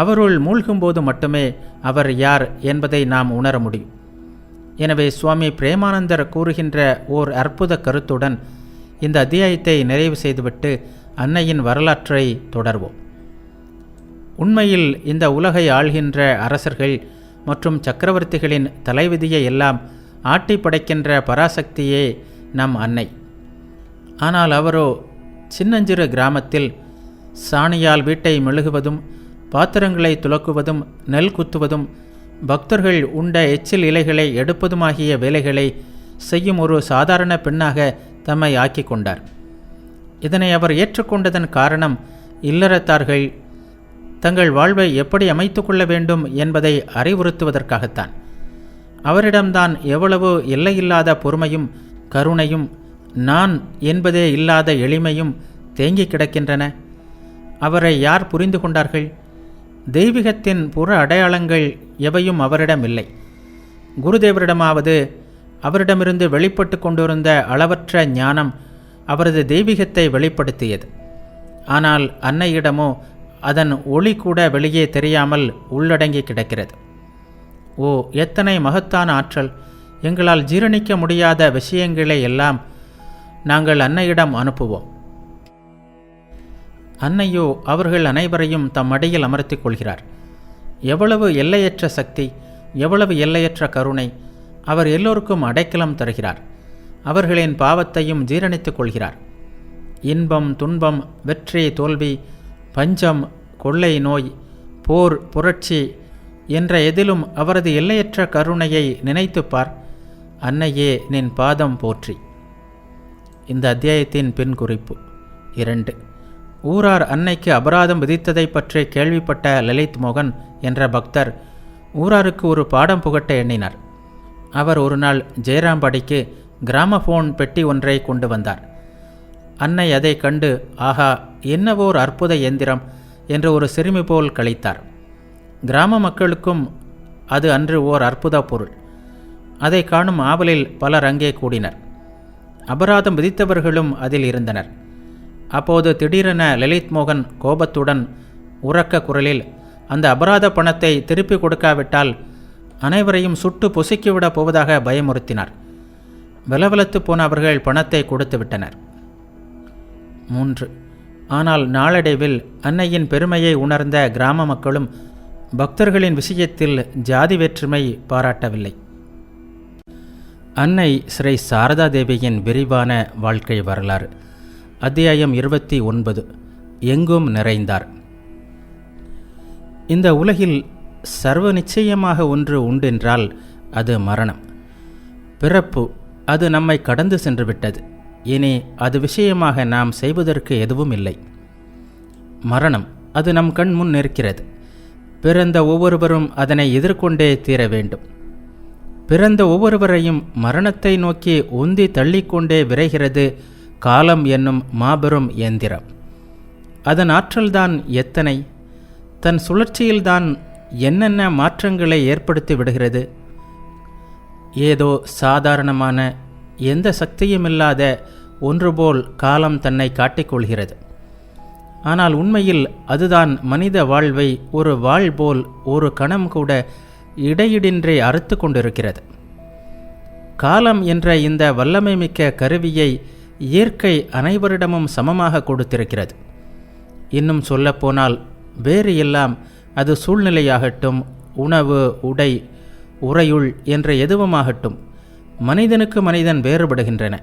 அவருள் மூழ்கும்போது மட்டுமே அவர் யார் என்பதை நாம் உணர முடியும். எனவே சுவாமி பிரேமானந்தர் கூறுகின்ற ஓர் அற்புத கருத்துடன் இந்த அத்தியாயத்தை நிறைவு செய்துவிட்டு அன்னையின் வரலாற்றை தொடர்வோம். உண்மையில் இந்த உலகை ஆள்கின்ற அரசர்கள் மற்றும் சக்கரவர்த்திகளின் தலைவிதியை எல்லாம் ஆட்டி படைக்கின்ற பராசக்தியே நம் அன்னை. ஆனால் அவரோ சின்னஞ்சிறு கிராமத்தில் சாணியால் வீட்டை மெழுகுவதும் பாத்திரங்களை துலக்குவதும் நெல் குத்துவதும் பக்தர்கள் உண்ட எச்சில் இலைகளை எடுப்பதுமாகிய வேலைகளை செய்யும் ஒரு சாதாரண பெண்ணாக தம்மை ஆக்கி கொண்டார். இதனை அவர் ஏற்றுக்கொண்டதன் காரணம் இல்லறத்தார்கள் தங்கள் வாழ்வை எப்படி அமைத்து கொள்ள வேண்டும் என்பதை அறிவுறுத்துவதற்காகத்தான். அவரிடம்தான் எவ்வளவு எல்லையில்லாத பொறுமையும் கருணையும் நான் என்பதே இல்லாத எளிமையும் தேங்கி கிடக்கின்றன. அவரை யார் புரிந்து கொண்டார்கள்? தெய்வீகத்தின் புற அடையாளங்கள் எவையும் அவரிடம் இல்லை. குருதேவரிடமாவது அவரிடமிருந்து வெளிப்பட்டு கொண்டிருந்த அளவற்ற ஞானம் அவரது தெய்வீகத்தை வெளிப்படுத்தியது. ஆனால் அன்னையிடமோ அதன் ஒளி கூட வெளியே தெரியாமல் உள்ளடங்கி கிடக்கிறது. ஓ, எத்தனை மகத்தான ஆற்றல்! எங்களால் ஜீரணிக்க முடியாத விஷயங்களை எல்லாம் நாங்கள் அன்னையிடம் அனுப்புவோம். அன்னையோ அவர்கள் அனைவரையும் தம் மடியில் அமர்த்திக் கொள்கிறார். எவ்வளவு எல்லையற்ற சக்தி, எவ்வளவு எல்லையற்ற கருணை! அவர் எல்லோருக்கும் அடைக்கலம் தருகிறார். அவர்களின் பாவத்தையும் ஜீரணித்துக் கொள்கிறார். இன்பம், துன்பம், வெற்றி, தோல்வி, பஞ்சம், கொள்ளை நோய், போர், புரட்சி என்ற எதிலும் அவரது எல்லையற்ற கருணையை நினைத்துப்பார். அன்னையே, நின் பாதம் போற்றி. இந்த அத்தியாயத்தின் பின் குறிப்பு 2. ஊரார் அன்னைக்கு அபராதம் விதித்ததை பற்றி கேள்விப்பட்ட லலித் மோகன் என்ற பக்தர் ஊராருக்கு ஒரு பாடம் புகட்ட எண்ணினார். அவர் ஒரு நாள் ஜெயராம்படிக்கு கிராமபோன் பெட்டி ஒன்றை கொண்டு வந்தார். அன்னை அதை கண்டு, ஆஹா, என்னவோர் அற்புத எந்திரம் என்று ஒரு சிறுமி போல் கழித்தார். கிராம மக்களுக்கும் அது அன்று ஓர் அற்புத பொருள். அதை காணும் ஆவலில் பலர் அங்கே கூடினர். அபராதம் விதித்தவர்களும் அதில் இருந்தனர். அப்போது திடீரென லலித் மோகன் கோபத்துடன் உரக்க குரலில் அந்த அபராத பணத்தை திருப்பி கொடுக்காவிட்டால் அனைவரையும் சுட்டு பொசுக்கிவிடப் போவதாக பயமுறுத்தினார். வெலவெலத்து போன அவர்கள் பணத்தை கொடுத்து விட்டனர். 3. ஆனால் நாளடைவில் அன்னையின் பெருமையை உணர்ந்த கிராம மக்களும் பக்தர்களின் விஷயத்தில் ஜாதி வேற்றுமை பாராட்டவில்லை. அன்னை ஸ்ரீ சாரதா தேவியின் விரிவான வாழ்க்கை வரலாறு. அத்தியாயம் 29. எங்கும் நிறைந்தார். இந்த உலகில் சர்வ நிச்சயமாக ஒன்று உண்டென்றால் அது மரணம். பிறப்பு அது நம்மை கடந்து சென்று விட்டது. இனி அது விஷயமாக நாம் செய்வதற்கு எதுவும் இல்லை. மரணம், அது நம் கண் முன் நிற்கிறது. பிறந்த ஒவ்வொருவரும் அதனை எதிர்கொண்டே தீர வேண்டும். பிறந்த ஒவ்வொருவரையும் மரணத்தை நோக்கி உந்தி தள்ளிக்கொண்டே விரைகிறது காலம் என்னும் மாபெரும் இயந்திரம். அதன் ஆற்றல்தான் எத்தனை! தன் சுழற்சியில்தான் என்னென்ன மாற்றங்களை ஏற்படுத்தி விடுகிறது. ஏதோ சாதாரணமான எந்த சக்தியுமில்லாத ஒன்றுபோல் காலம் தன்னை காட்டிக்கொள்கிறது. ஆனால் உண்மையில் அதுதான் மனித வாழ்வை ஒரு வாள் போல் ஒரு கணம் கூட இடையிடின்றே அறுத்து கொண்டிருக்கிறது. காலம் என்ற இந்த வல்லமை மிக்க கருவியை இயற்கை அனைவரிடமும் சமமாக கொடுத்திருக்கிறது. இன்னும் சொல்லப்போனால் வேறு எல்லாம் அது சூழ்நிலையாகட்டும், உணவு, உடை, உறையுள் என்ற எதுவுமாகட்டும், மனிதனுக்கு மனிதன் வேறுபடுகின்றன.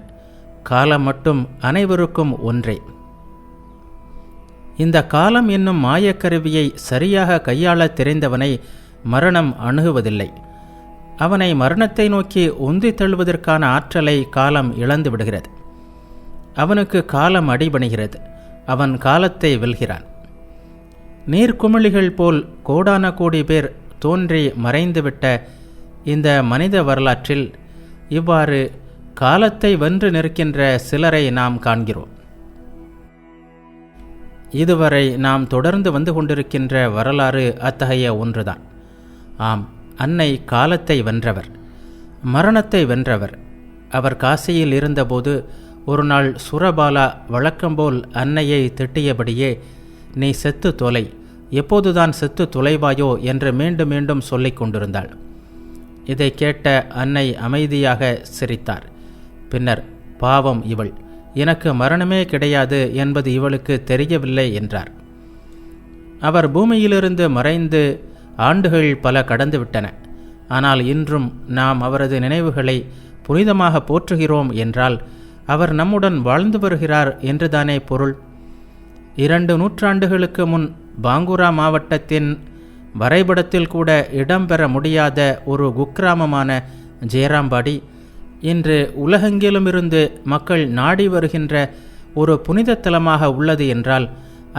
காலம் மட்டும் அனைவருக்கும் ஒன்றே. இந்த காலம் என்னும் மாயக்கருவியை சரியாக கையாள தெரிந்தவனை மரணம் அணுகுவதில்லை. அவனை மரணத்தை நோக்கி உந்தி தள்ளுவதற்கான ஆற்றலை காலம் இழந்து விடுகிறது. அவனுக்கு காலம் அடிபணிகிறது. அவன் காலத்தை வெல்கிறான். நீர்க்குமிழிகள் போல் கோடான கோடி பேர் தோன்றி மறைந்துவிட்ட இந்த மனித வரலாற்றில் இவ்வாறு காலத்தை வென்று நிற்கின்ற சிலரை நாம் காண்கிறோம். இதுவரை நாம் தொடர்ந்து வந்து கொண்டிருக்கின்ற வரலாறு அத்தகைய ஒன்றுதான். ஆம், அன்னை காலத்தை வென்றவர், மரணத்தை வென்றவர். அவர் காசியில் இருந்தபோது ஒரு நாள் சுரபாலா வழக்கம்போல் அன்னையை திட்டியபடியே, நீ செத்து தொலை, எப்போதுதான் செத்து தொலைவாயோ என்று மீண்டும் மீண்டும் சொல்லிக் கொண்டிருந்தாள். இதை கேட்ட அன்னை அமைதியாக சிரித்தார். பின்னர், பாவம் இவள், எனக்கு மரணமே கிடையாது என்பது இவளுக்கு தெரியவில்லை என்றார். அவர் பூமியிலிருந்து மறைந்து ஆண்டுகள் பல கடந்துவிட்டன. ஆனால் இன்றும் நாம் அவரது நினைவுகளை புனிதமாக போற்றுகிறோம் என்றால் அவர் நம்முடன் வாழ்ந்து வருகிறார் என்றுதானே பொருள். 2 நூற்றாண்டுகளுக்கு முன் பாங்குரா மாவட்டத்தின் வரைபடத்தில் கூட இடம்பெற முடியாத ஒரு குக்கிராமமான ஜெயராம்பாடி இன்று உலகெங்கிலுமிருந்து மக்கள் நாடி வருகின்ற ஒரு புனித தலமாக உள்ளது என்றால்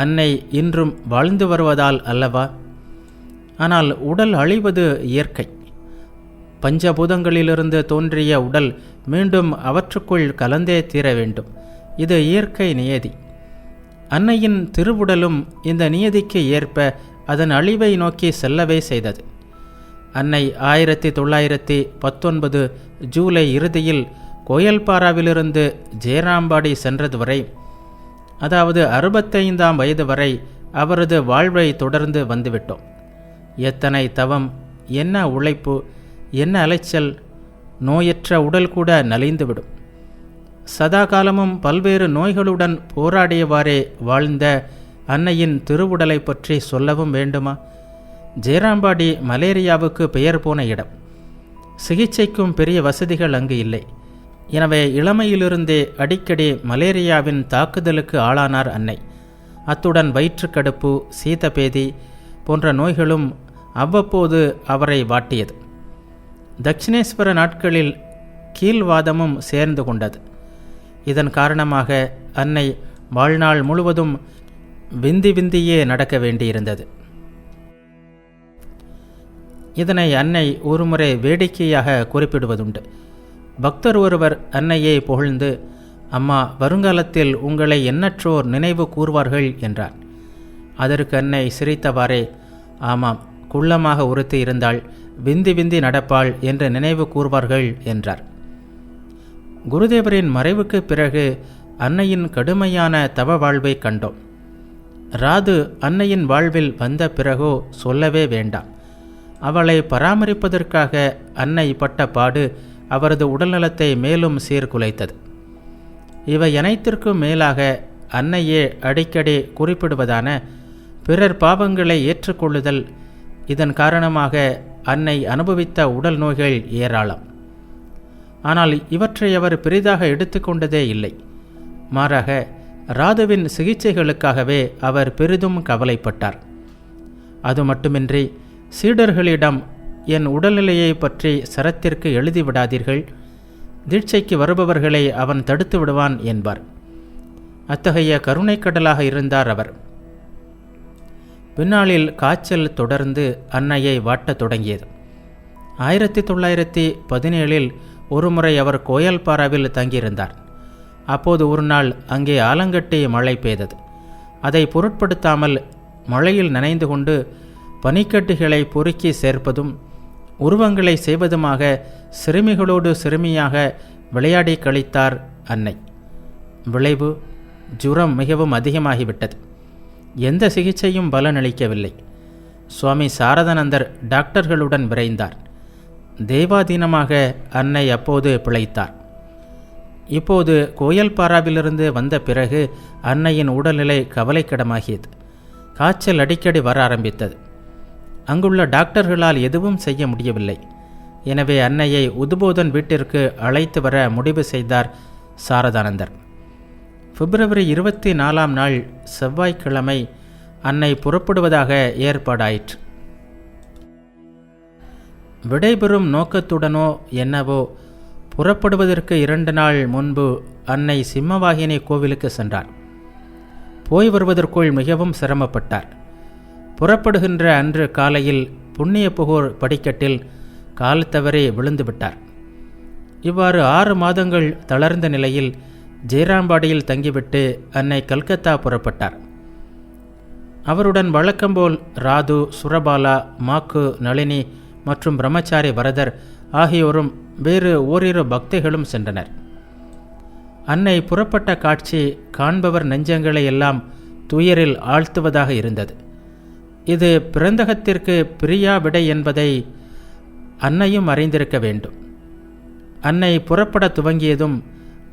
அன்னை இன்றும் வாழ்ந்து வருவதால் அல்லவா? ஆனால் உடல் அழிவது இயற்கை. பஞ்சபூதங்களிலிருந்து தோன்றிய உடல் மீண்டும் அவற்றுக்குள் கலந்தே தீர வேண்டும். இது இயற்கை நியதி. அன்னையின் திருவுடலும் இந்த நியதிக்கு ஏற்ப அதன் அழிவை நோக்கி செல்லவே செய்தது. அன்னை 1919 ஜூலை இறுதியில் கோயல்பாராவிலிருந்து ஜெயராம்பாடி சென்றது வரை, அதாவது 65ஆம் வயது வரை அவரது வாழ்வை தொடர்ந்து வந்துவிட்டோம். எத்தனை தவம், என்ன உழைப்பு, என்ன அலைச்சல்! நோயற்ற உடல் கூட நலிந்துவிடும். சதா காலமும் பல்வேறு நோய்களுடன் போராடியவாறே வாழ்ந்த அன்னையின் திருவுடலை பற்றி சொல்லவும் வேண்டுமா? ஜெயராம்பாடி மலேரியாவுக்கு பெயர் போன இடம். சிகிச்சைக்கும் பெரிய வசதிகள் அங்கு இல்லை. எனவே இளமையிலிருந்தே அடிக்கடி மலேரியாவின் தாக்குதலுக்கு ஆளானார் அன்னை. அத்துடன் வயிற்றுக்கடுப்பு, சீதபேதி போன்ற நோய்களும் அவ்வப்போது அவரை வாட்டியது. தட்சிணேஸ்வர நாட்களில் கீழ்வாதமும் சேர்ந்து கொண்டது. இதன் காரணமாக அன்னை வாழ்நாள் முழுவதும் விந்தியே நடக்க வேண்டியிருந்தது. இதனை அன்னை ஒருமுறை வேடிக்கையாக குறிப்பிடுவதுண்டு. பக்தர் ஒருவர் அன்னையை புகழ்ந்து, அம்மா, வருங்காலத்தில் உங்களை எண்ணற்றோர் நினைவு கூர்வார்கள் என்றார். அதற்கு அன்னை சிரித்தவாறே, ஆமாம், குள்ளமாக ஒருத்தி இருந்தாள், விந்தி நடப்பாள் என்று நினைவு கூர்வார்கள் என்றார். குருதேவரின் மறைவுக்கு பிறகு அன்னையின் கடுமையான தவ வாழ்வை கண்டோம். ராது அன்னையின் வாழ்வில் வந்த பிறகோ சொல்லவே வேண்டாம். அவளை பராமரிப்பதற்காக அன்னை பட்ட பாடு அவரது உடல்நலத்தை மேலும் சீர்குலைத்தது. இவை அனைத்திற்கும் மேலாக அன்னையே அடிக்கடி குறிப்பிடுவதான பிறர் பாவங்களை ஏற்றுக்கொள்ளுதல், இதன் காரணமாக அன்னை அனுபவித்த உடல் நோய்கள் ஏராளம். ஆனால் இவற்றை அவர் பெரிதாக எடுத்துக்கொண்டதே இல்லை. மாறாக ராதுவின் சிகிச்சைகளுக்காகவே அவர் பெரிதும் கவலைப்பட்டார். அது மட்டுமின்றி சீடர்களிடம், என் உடல்நிலையை பற்றி சரத்திற்கு எழுதிவிடாதீர்கள், தீட்சைக்கு வருபவர்களை அவன் தடுத்து விடுவான் என்பார். அத்தகைய கருணைக்கடலாக இருந்தார் அவர். பின்னாளில் காய்ச்சல் தொடர்ந்து அன்னையை வாட்டத் தொடங்கியது. 1917 ஒருமுறை அவர் கோயல்பாராவில் தங்கியிருந்தார். அப்போது ஒரு நாள் அங்கே ஆலங்கட்டி மழை பெய்தது. அதை பொருட்படுத்தாமல் மழையில் நனைந்து கொண்டு பனிக்கட்டிகளை பொறுக்கி சேர்ப்பதும் உருவங்களை செய்வதுமாக சிறுமிகளோடு சிறுமியாக விளையாடி கழித்தார் அன்னை. விளைவு ஜுரம் மிகவும் அதிகமாகிவிட்டது. எந்த சிகிச்சையும் பலனளிக்கவில்லை. சுவாமி சாரதானந்தர் டாக்டர்களுடன் விரைந்தார். தெய்வாதீனமாக அன்னை அப்போது பிழைத்தார். இப்போது கோயல்பாராவிலிருந்து வந்த பிறகு அன்னையின் உடல்நிலை கவலைக்கிடமாகியது. காய்ச்சல் அடிக்கடி வர ஆரம்பித்தது. அங்குள்ள டாக்டர்களால் எதுவும் செய்ய முடியவில்லை. எனவே அன்னையை உதுபோதன் வீட்டிற்கு அழைத்து வர முடிவு செய்தார் சாரதானந்தர். பிப்ரவரி 24 நாள் செவ்வாய்க்கிழமை அன்னை புறப்படுவதாக ஏற்பாடாயிற்று. விடைபெறும் நோக்கத்துடனோ என்னவோ புறப்படுவதற்கு 2 நாள் முன்பு அன்னை சிம்மவாகினி கோவிலுக்கு சென்றார். போய் வருவதற்குள் மிகவும் சிரமப்பட்டார். புறப்படுகின்ற அன்று காலையில் புண்ணிய புகூர் படிக்கட்டில் கால் தவறி விழுந்துவிட்டார். இவ்வாறு 6 மாதங்கள் தளர்ந்த நிலையில் ஜெயராம்பாடியில் தங்கிவிட்டு அன்னை கல்கத்தா புறப்பட்டார். அவருடன் வழக்கம்போல் ராது, சுரபாலா, மாக்கு, நளினி மற்றும் பிரம்மச்சாரி வரதர் ஆகியோரும் வேறு ஓரிரு பக்திகளும் சென்றனர். அன்னை புறப்பட்ட காட்சி காண்பவர் நெஞ்சங்களை எல்லாம் துயரில் ஆழ்த்துவதாக இருந்தது. இது பிறந்தகத்திற்கு பிரியா விடை என்பதை அன்னையும் அறிந்திருக்க வேண்டும். அன்னை புறப்பட துவங்கியதும்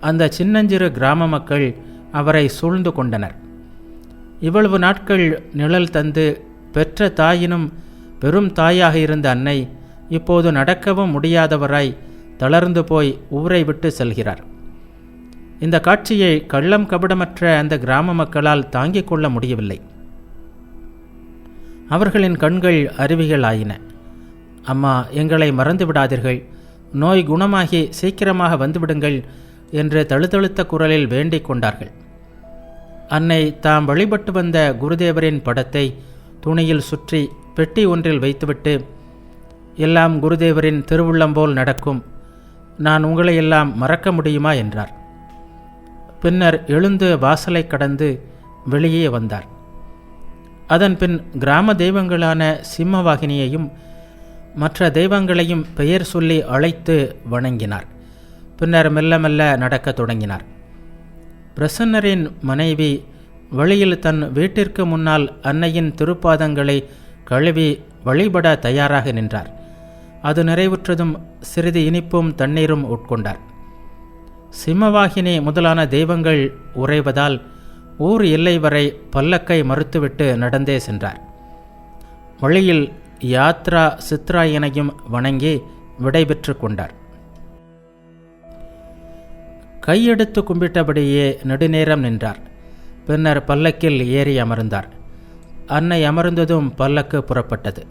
அந்த சின்னஞ்சிறு கிராம மக்கள் அவரை சூழ்ந்து கொண்டனர். இவ்வளவு நாட்கள் நிழல் தந்து பெற்ற தாயினும் பெரும் தாயாக இருந்த அன்னை இப்போது நடக்கவும் முடியாதவராய் தளர்ந்து போய் ஊரை விட்டு செல்கிறார். இந்த காட்சியை கள்ளம் கபடமற்ற அந்த கிராம மக்களால் தாங்கிக் கொள்ள முடியவில்லை. அவர்களின் கண்கள் அருவிகள் ஆயின. அம்மா, எங்களை மறந்து விடாதீர்கள், நோய் குணமாகி சீக்கிரமாக வந்துவிடுங்கள் என்று தழுதழுத்த குரலில் வேண்டிக் கொண்டார்கள். அன்னை தாம் வழிபட்டு வந்த குருதேவரின் படத்தை துணியில் சுற்றி பெட்டி ஒன்றில் வைத்துவிட்டு, எல்லாம் குருதேவரின் திருவுள்ளம் போல் நடக்கும், நான் உங்களையெல்லாம் மறக்க முடியுமா என்றார். பின்னர் எழுந்து வாசலை கடந்து வெளியே வந்தார். அதன்பின் கிராம தெய்வங்களான சிம்மவாகினியையும் மற்ற தெய்வங்களையும் பெயர் சொல்லி அழைத்து வணங்கினார். பின்னர் மெல்ல மெல்ல நடக்க தொடங்கினார். பிரசன்னரின் மனைவி வழியில் தன் வீட்டிற்கு முன்னால் அன்னையின் திருப்பாதங்களை கழுவி வழிபட தயாராக நின்றார். அது நிறைவுற்றதும் சிறிது இனிப்பும் தண்ணீரும் உட்கொண்டார். சிம்மவாகினி முதலான தெய்வங்கள் உறைவதால் ஊர் எல்லை வரை பல்லக்கை மறுத்துவிட்டு நடந்தே சென்றார். வழியில் யாத்ரா சித்ராயனையும் வணங்கி விடைபெற்று கொண்டார். கையெடுத்து கும்பிட்டபடியே நெடுநேரம் நின்றார். பின்னர் பல்லக்கில் ஏறி அமர்ந்தார். அன்னை அமர்ந்ததும் பல்லக்கு புறப்பட்டது.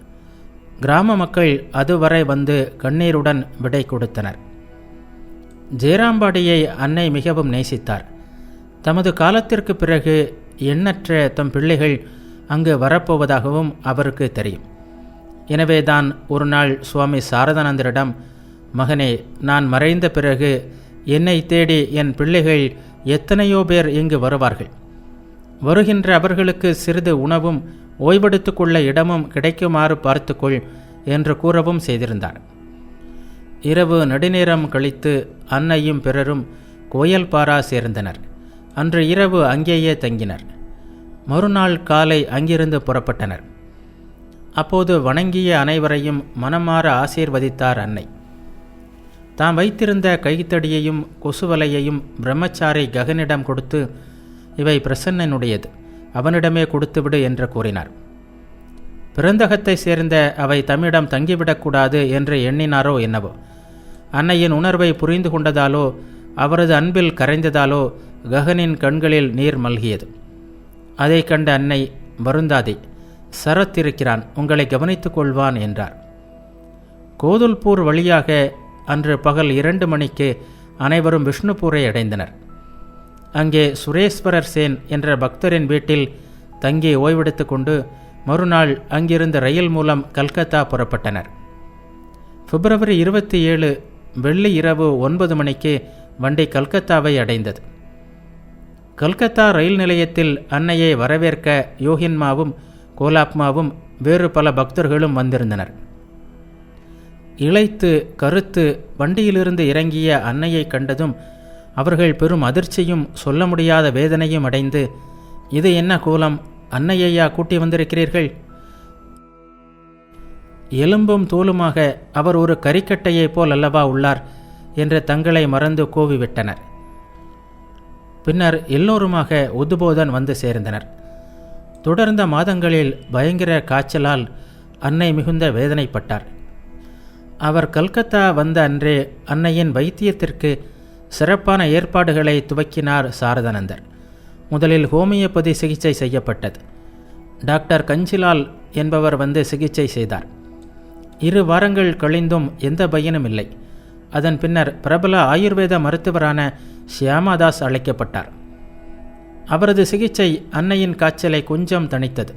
கிராம மக்கள் அதுவரை வந்து கண்ணீருடன் விடை கொடுத்தனர். ஜெயராம்பாடியை அன்னை மிகவும் நேசித்தார். தமது காலத்திற்கு பிறகு எண்ணற்ற தம் பிள்ளைகள் அங்கு வரப்போவதாகவும் அவருக்கு தெரியும். எனவே தான் ஒரு நாள் சுவாமி சாரதானந்தரிடம், மகனே, நான் மறைந்த பிறகு என்னை தேடி என் பிள்ளைகள் எத்தனையோ பேர் இங்கு வருவார்கள். வருகின்ற அவர்களுக்கு சிறிது உணவும் ஓய்வெடுத்து கொள்ள இடமும் கிடைக்குமாறு பார்த்துக்கொள் என்று கூறவும் செய்திருந்தார். இரவு நெடுநேரம் கழித்து அன்னையும் பிறரும் கோயல்பாரா சேர்ந்தனர். அன்று இரவு அங்கேயே தங்கினர். மறுநாள் காலை அங்கிருந்து புறப்பட்டனர். அப்போது வணங்கிய அனைவரையும் மனமாற ஆசீர்வதித்தார் அன்னை. தாம் வைத்திருந்த கைத்தடியையும் கொசுவலையையும் பிரம்மச்சாரி ககனிடம் கொடுத்து, இவை பிரசன்னனுடையது, அவனிடமே கொடுத்துவிடு என்று கூறினார். பிறந்தகத்தை சேர்ந்த அவை தம்மிடம் தங்கிவிடக்கூடாது என்று எண்ணினாரோ என்னவோ. அன்னையின் உணர்வை புரிந்து கொண்டதாலோ அவரது அன்பில் கரைந்ததாலோ ககனின் கண்களில் நீர் மல்கியது. அதை கண்ட அன்னை, வருந்தாதே, சரத் இருக்கிறான், உங்களை கவனித்துக் கொள்வான் என்றார். கோதுல்பூர் வழியாக அன்று பகல் 2 மணிக்கு அனைவரும் விஷ்ணுபூரை அடைந்தனர். அங்கே சுரேஸ்வரர் சேன் என்ற பக்தரின் வீட்டில் தங்கி ஓய்வெடுத்து கொண்டு மறுநாள் அங்கிருந்து ரயில் மூலம் கல்கத்தா புறப்பட்டனர். பிப்ரவரி 27 வெள்ளி இரவு 9 மணிக்கு வண்டி கல்கத்தாவை அடைந்தது. கல்கத்தா ரயில் நிலையத்தில் அன்னையை வரவேற்க யோகின்மாவும் கோலாப்மாவும் வேறு பல பக்தர்களும் வந்திருந்தனர். இளைத்து கருத்து வண்டியிலிருந்து இறங்கிய அன்னையை கண்டதும் அவர்கள் பெரும் அதிர்ச்சியும் சொல்ல முடியாத வேதனையும் அடைந்து, இது என்ன கோலம், அன்னையையா கூட்டி வந்திருக்கிறீர்கள்? எலும்பும் தோலுமாக அவர் ஒரு கரிக்கட்டையைப் போல் அல்லவா உள்ளார் என்று தங்களை மறந்து கோவிவிட்டனர். பின்னர் எல்லோருமாக உத்போதன் வந்து சேர்ந்தனர். தொடர்ந்த மாதங்களில் பயங்கர காய்ச்சலால் அன்னை மிகுந்த வேதனைப்பட்டார். அவர் கல்கத்தா வந்த அன்றே அன்னையின் வைத்தியத்திற்கு சிறப்பான ஏற்பாடுகளை துவக்கினார் சாரதானந்தர். முதலில் ஹோமியோபதி சிகிச்சை செய்யப்பட்டது. டாக்டர் கஞ்சிலால் என்பவர் வந்து சிகிச்சை செய்தார். 2 வாரங்கள் கழிந்தும் எந்த பயனும் இல்லை. அதன் பின்னர் பிரபல ஆயுர்வேத மருத்துவரான ஷியாமாதாஸ் அழைக்கப்பட்டார். அவரது சிகிச்சை அன்னையின் காய்ச்சலை கொஞ்சம் தணித்தது.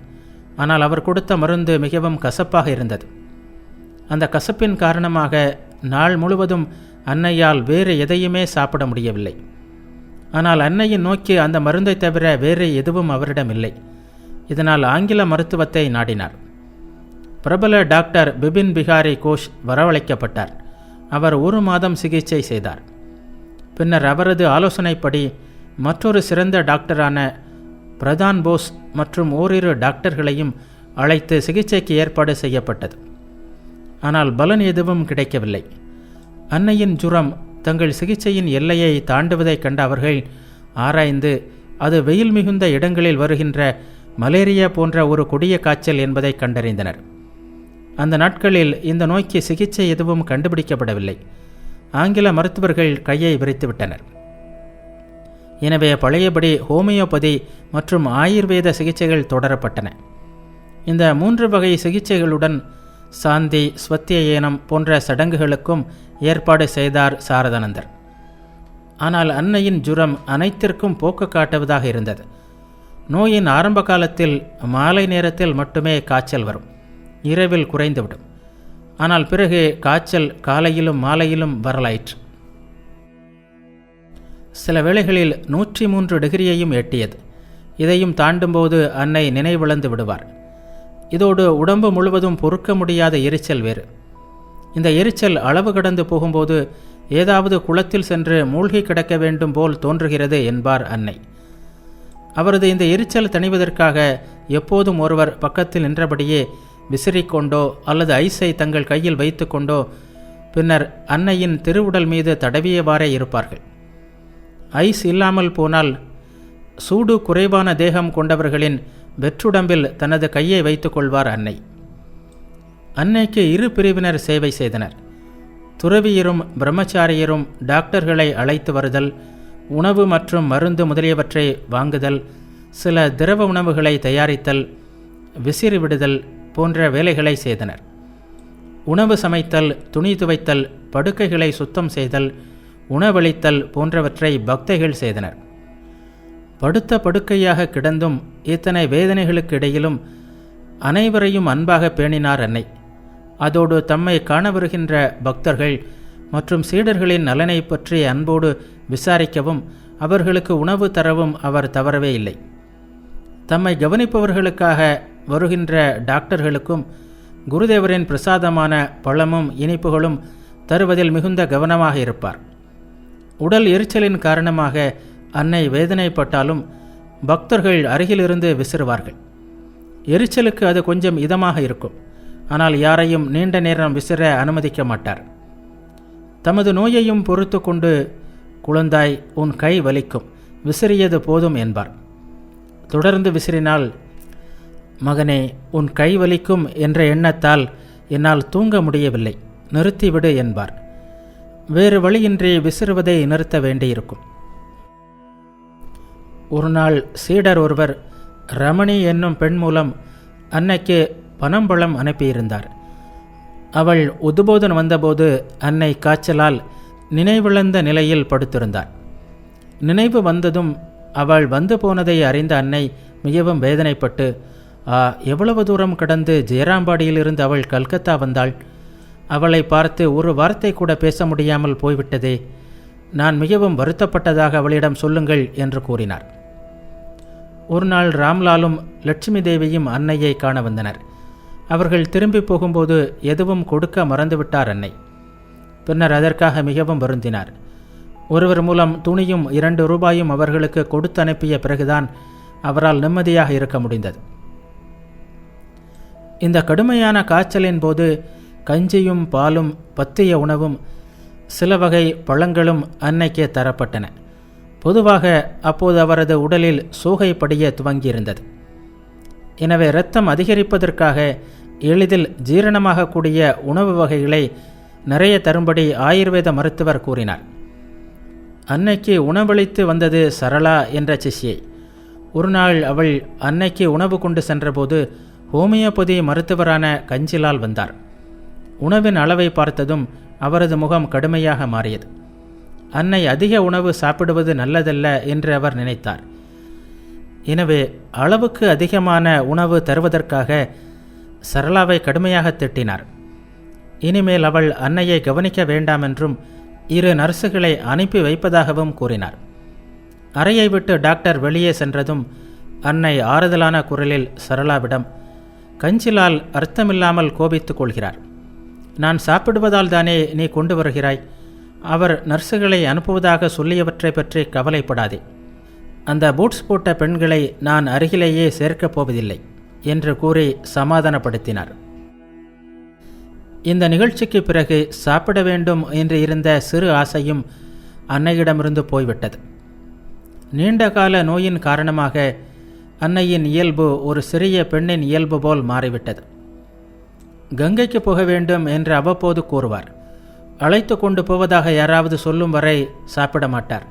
ஆனால் அவர் கொடுத்த மருந்து மிகவும் கசப்பாக இருந்தது. அந்த கசப்பின் காரணமாக நாள் முழுவதும் அன்னையால் வேறு எதையுமே சாப்பிட முடியவில்லை. ஆனால் அன்னையின் நோக்கி அந்த மருந்தை தவிர வேறு எதுவும் அவரிடம் இல்லை. இதனால் ஆங்கில மருத்துவத்தை நாடினார். பிரபல டாக்டர் பிபின் பிகாரி கோஷ் வரவழைக்கப்பட்டார். அவர் 1 மாதம் சிகிச்சை செய்தார். பின்னர் அவரது ஆலோசனைப்படி மற்றொரு சிறந்த டாக்டரான பிரதான் போஸ் மற்றும் ஓரிரு டாக்டர்களையும் அழைத்து சிகிச்சைக்கு ஏற்பாடு செய்யப்பட்டது. ஆனால் பலன் எதுவும் கிடைக்கவில்லை. அன்னையின் ஜுரம் தங்கள் சிகிச்சையின் எல்லையை தாண்டுவதைக் கண்ட அவர்கள் ஆராய்ந்து, அது வெயில் மிகுந்த இடங்களில் வருகின்ற மலேரியா போன்ற ஒரு கொடிய காய்ச்சல் என்பதை கண்டறிந்தனர். அந்த நாட்களில் இந்த நோய்க்கு சிகிச்சை எதுவும் கண்டுபிடிக்கப்படவில்லை. ஆங்கில மருத்துவர்கள் கையை விரித்துவிட்டனர். எனவே பழையபடி ஹோமியோபதி மற்றும் ஆயுர்வேத சிகிச்சைகள் தொடரப்பட்டன. இந்த 3 வகை சிகிச்சைகளுடன் சாந்தி, ஸ்வத்தியயனம் போன்ற சடங்குகளுக்கும் ஏற்பாடு செய்தார் சாரதானந்தர். ஆனால் அன்னையின் ஜுரம் அனைத்திற்கும் போக்கு காட்டுவதாக இருந்தது. நோயின் ஆரம்ப காலத்தில் மாலை நேரத்தில் மட்டுமே காய்ச்சல் வரும், இரவில் குறைந்துவிடும். ஆனால் பிறகு காய்ச்சல் காலையிலும் மாலையிலும் வரலாயிற்று. சில வேளைகளில் 103 டிகிரியையும் எட்டியது. இதையும் தாண்டும்போது அன்னை நினைவிழந்து விடுவார். இதோடு உடம்பு முழுவதும் பொறுக்க முடியாத எரிச்சல் வேறு. இந்த எரிச்சல் அளவு கடந்து போகும்போது ஏதாவது குளத்தில் சென்று மூழ்கி கிடக்க வேண்டும் போல் தோன்றுகிறது என்பார் அன்னை. அவரது இந்த எரிச்சல் தணிவதற்காக எப்போதும் ஒருவர் பக்கத்தில் நின்றபடியே விசிறிக்கொண்டோ அல்லது ஐஸை தங்கள் கையில் வைத்து கொண்டோ பின்னர் அன்னையின் திருவுடல் மீது தடவியவாறே இருப்பார்கள். ஐஸ் இல்லாமல் போனால் சூடு குறைவான தேகம் கொண்டவர்களின் வெற்றுடம்பில் தனது கையை வைத்துக் கொள்வார் அன்னை. அன்னைக்கு 2 பிரிவினர் சேவை செய்தனர். துறவியரும் பிரம்மச்சாரியரும் டாக்டர்களை அழைத்து வருதல், உணவு மற்றும் மருந்து முதலியவற்றை வாங்குதல், சில திரவ உணவுகளை தயாரித்தல், விசிறி விடுதல் போன்ற வேலைகளை செய்தனர். உணவு சமைத்தல், துணி துவைத்தல், படுக்கைகளை சுத்தம் செய்தல், உணவளித்தல் போன்றவற்றை பக்தைகள் செய்தனர். படுத்த படுக்கையாக கிடந்தும் இத்தனை வேதனைகளுக்கு இடையிலும் அனைவரையும் அன்பாக பேணினார் அன்னை. அதோடு தம்மை காண வருகின்ற பக்தர்கள் மற்றும் சீடர்களின் நலனை பற்றி அன்போடு விசாரிக்கவும் அவர்களுக்கு உணவு தரவும் அவர் தவறவே இல்லை. தம்மை கவனிப்பவர்களுக்காக வருகின்ற டாக்டர்களுக்கும் குருதேவரின் பிரசாதமான பழமும் இனிப்புகளும் தருவதில் மிகுந்த கவனமாக இருப்பார். உடல் எரிச்சலின் காரணமாக அன்னை வேதனைப்பட்டாலும் பக்தர்கள் அருகிலிருந்து விசிறுவார்கள். எரிச்சலுக்கு அது கொஞ்சம் இதமாக இருக்கும். ஆனால் யாரையும் நீண்ட நேரம் விசிற அனுமதிக்க மாட்டார். தமது நோயையும் பொறுத்து கொண்டு, குழந்தாய், உன் கை வலிக்கும், விசிறியது போதும் என்பார். தொடர்ந்து விசிறினால், மகனே, உன் கை வலிக்கும் என்ற எண்ணத்தால் என்னால் தூங்க முடியவில்லை, நிறுத்திவிடு என்பார். வேறு வழியின்றி விசிறுவதை நிறுத்த வேண்டியிருக்கும். ஒரு நாள் சீடர் ஒருவர் ரமணி என்னும் பெண் மூலம் அன்னைக்கு பனம்பழம் அனுப்பியிருந்தார். அவள் உத்போதன் வந்தபோது அன்னை காய்ச்சலால் நினைவிழந்த நிலையில் படுத்திருந்தார். நினைவு வந்ததும் அவள் வந்து போனதை அறிந்த அன்னை மிகவும் வேதனைப்பட்டு எவ்வளவு தூரம் கடந்து ஜெயராம்பாடியிலிருந்து அவள் கல்கத்தா வந்தாள். அவளை பார்த்து ஒரு வார்த்தை கூட பேச முடியாமல் போய்விட்டதே. நான் மிகவும் வருத்தப்பட்டதாக அவளிடம் சொல்லுங்கள் என்று கூறினார். ஒரு நாள் ராம்லாலும் லட்சுமி தேவியும் அன்னையை காண வந்தனர். அவர்கள் திரும்பி போகும்போது எதுவும் கொடுக்க மறந்துவிட்டார் அன்னை. பின்னர் அதற்காக மிகவும் வருந்தினார். ஒருவர் மூலம் துணியும் 2 ரூபாயும் அவர்களுக்கு கொடுத்து அனுப்பிய பிறகுதான் அவரால் நிம்மதியாக இருக்க முடிந்தது. இந்த கடுமையான காய்ச்சலின் போது கஞ்சியும் பாலும் பத்திய உணவும் சில வகை பழங்களும் அன்னைக்கு தரப்பட்டன. பொதுவாக அப்போது அவரது உடலில் சோகை படிய துவங்கியிருந்தது. எனவே இரத்தம் அதிகரிப்பதற்காக எளிதில் ஜீரணமாகக்கூடிய உணவு வகைகளை நிறைய தரும்படி ஆயுர்வேத மருத்துவர் கூறினார். அன்னைக்கு உணவளித்து வந்தது சரளா என்ற சிஷ்யை. ஒரு நாள் அவள் அன்னைக்கு உணவு கொண்டு சென்றபோது ஹோமியோபதி மருத்துவரான கஞ்சிலால் வந்தார். உணவின் அளவை பார்த்ததும் அவரது முகம் கடுமையாக மாறியது. அன்னை அதிக உணவு சாப்பிடுவது நல்லதல்ல என்று அவர் நினைத்தார். எனவே அளவுக்கு அதிகமான உணவு தருவதற்காக சரளாவை கடுமையாக திட்டினார். இனிமேல் அவள் அன்னையை கவனிக்க வேண்டாம் என்றும் 2 நர்சுகளை அனுப்பி வைப்பதாகவும் கூறினார். அறையை விட்டு டாக்டர் வெளியே சென்றதும் அன்னை ஆறுதலான குரலில் சரளாவிடம், கஞ்சிலால் அர்த்தமில்லாமல் கோபித்துக் கொள்கிறார். நான் சாப்பிடுவதால் தானே நீ கொண்டு வருகிறாய். அவர் நர்சுகளை அனுப்புவதாக சொல்லியவற்றை பற்றி கவலைப்படாதே. அந்த பூட்ஸ் போட்ட பெண்களை நான் அருகிலேயே சேர்க்கப் போவதில்லை என்று கூறி சமாதானப்படுத்தினார். இந்த நிகழ்ச்சிக்கு பிறகு சாப்பிட வேண்டும் என்று இருந்த சிறு ஆசையும் அன்னையிடமிருந்து போய்விட்டது. நீண்டகால நோயின் காரணமாக அன்னையின் இயல்பு ஒரு சிறிய பெண்ணின் இயல்பு போல் மாறிவிட்டது. கங்கைக்கு போக வேண்டும் என்று அவ்வப்போது கூறுவார். அழைத்து கொண்டு போவதாக யாராவது சொல்லும் வரை சாப்பிட மாட்டார்.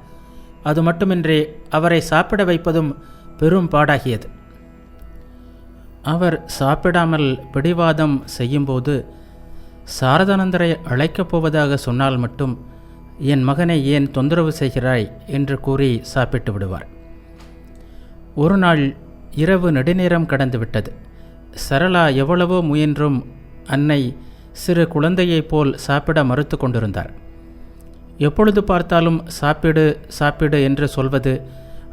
அது மட்டுமின்றி அவரை சாப்பிட வைப்பதும் பெரும் பாடாகியது. அவர் சாப்பிடாமல் பிடிவாதம் செய்யும்போது சாரதானந்தரை அழைக்கப் போவதாக சொன்னால் மட்டும், என் மகனை ஏன் தொந்தரவு செய்கிறாய் என்று கூறி சாப்பிட்டு விடுவார். ஒரு நாள் இரவு நெடுநேரம் கடந்துவிட்டது. சரளா எவ்வளவோ முயன்றும் அன்னை சிறு குழந்தையைப் போல் சாப்பிட மறுத்து கொண்டிருந்தார். எப்பொழுது பார்த்தாலும் சாப்பிடு சாப்பிடு என்று சொல்வது,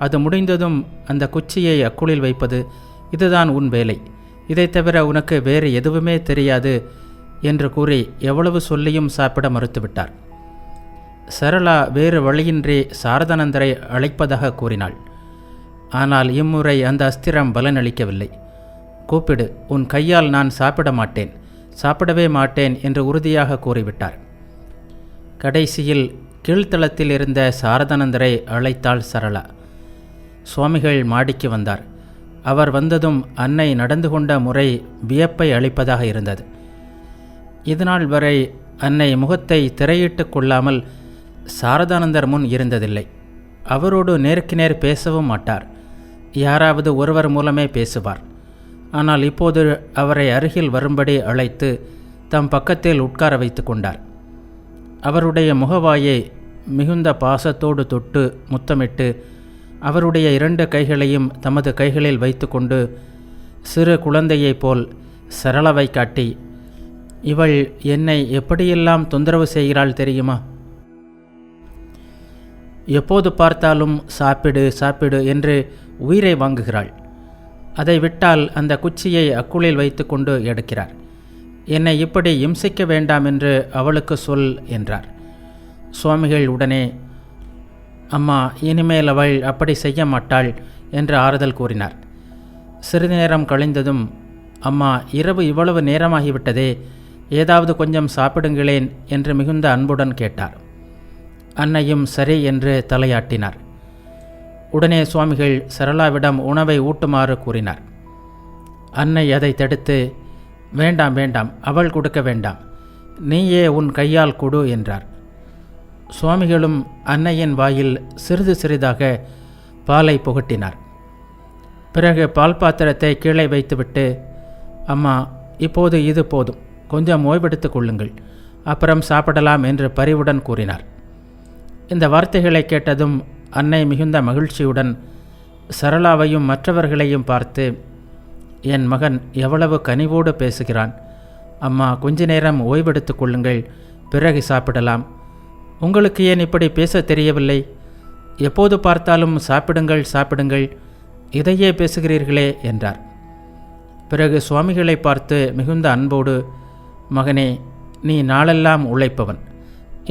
அது முடிந்ததும் அந்த குச்சியை அக்குளில் வைப்பது, இதுதான் உன் வேலை, இதை தவிர உனக்கு வேறு எதுவுமே தெரியாது என்று கூறி எவ்வளவு சொல்லியும் சாப்பிட மறுத்துவிட்டார். சரளா வேறு வழியின்றி சாரதானந்தரை அழைப்பதாக கூறினாள். ஆனால் இம்முறை அந்த அஸ்திரம் பலனளிக்கவில்லை. கூப்பிடு, உன் கையால் நான் சாப்பிட மாட்டேன், சாப்பிடவே மாட்டேன் என்று உறுதியாக கூறிவிட்டார். கடைசியில் கீழ்த்தளத்தில் இருந்த சாரதானந்தரை அழைத்தாள் சரளா. சுவாமிகள் மாடிக்கு வந்தார். அவர் வந்ததும் அன்னை நடந்து கொண்ட முறை வியப்பை அளிப்பதாக இருந்தது. இதுநாள் வரை அன்னை முகத்தை திரையிட்டு கொள்ளாமல் சாரதானந்தர் முன் இருந்ததில்லை. அவரோடு நேருக்கு நேர் பேசவும் மாட்டார். யாராவது ஒருவர் மூலமே பேசுவார். ஆனால் இப்போது அவரை அருகில் வரும்படி அழைத்து தம் பக்கத்தில் உட்கார வைத்து கொண்டார். அவருடைய முகவாயை மிகுந்த பாசத்தோடு தொட்டு முத்தமிட்டு அவருடைய 2 கைகளையும் தமது கைகளில் வைத்து கொண்டு சிறு குழந்தையைப் போல் சரளாவை காட்டி, இவள் என்னை எப்படியெல்லாம் தொந்தரவு செய்கிறாள் தெரியுமா? எப்போது பார்த்தாலும் சாப்பிடு சாப்பிடு என்று உயிரை வாங்குகிறாள். அதை விட்டால் அந்த குச்சியை அக்குளில் வைத்து கொண்டு எடுக்கிறார். என்னை இப்படி இம்சிக்க வேண்டாம் என்று அவளுக்கு சொல் என்றார். சுவாமிகள் உடனே, அம்மா, இனிமேல் அவள் அப்படி செய்ய மாட்டாள் என்று ஆறுதல் கூறினார். சிறிது நேரம் கழிந்ததும், அம்மா, இரவு இவ்வளவு நேரமாகிவிட்டதே, ஏதாவது கொஞ்சம் சாப்பிடுங்களேன் என்று மிகுந்த அன்புடன் கேட்டார். அன்னையும் சரி என்று தலையாட்டினார். உடனே சுவாமிகள் சரளாவிடம் உணவை ஊட்டுமாறு கூறினார். அன்னை அதை தடுத்து, வேண்டாம் வேண்டாம், அவள் கொடுக்க வேண்டாம், நீயே உன் கையால் கொடு என்றார். சுவாமிகளும் அன்னையின் வாயில் சிறிது சிறிதாக பாலை புகட்டினார். பிறகு பால் பாத்திரத்தை கீழே வைத்துவிட்டு, அம்மா, இப்போது இது போதும், கொஞ்சம் ஓய்வெடுத்து கொள்ளுங்கள், அப்புறம் சாப்பிடலாம் என்று பரிவுடன் கூறினார். இந்த வார்த்தைகளை கேட்டதும் அன்னை மிகுந்த மகிழ்ச்சியுடன் சரளாவையும் மற்றவர்களையும் பார்த்து, என் மகன் எவ்வளவு கனிவோடு பேசுகிறான். அம்மா, கொஞ்ச நேரம் ஓய்வெடுத்து கொள்ளுங்கள், பிறகு சாப்பிடலாம். உங்களுக்கு ஏன் இப்படி பேச தெரியவில்லை? எப்போது பார்த்தாலும் சாப்பிடுங்கள் சாப்பிடுங்கள், இதையே பேசுகிறீர்களே என்றார். பிறகு சுவாமிகளை பார்த்து மிகுந்த அன்போடு, மகனே, நீ நாளெல்லாம் உழைப்பவன்.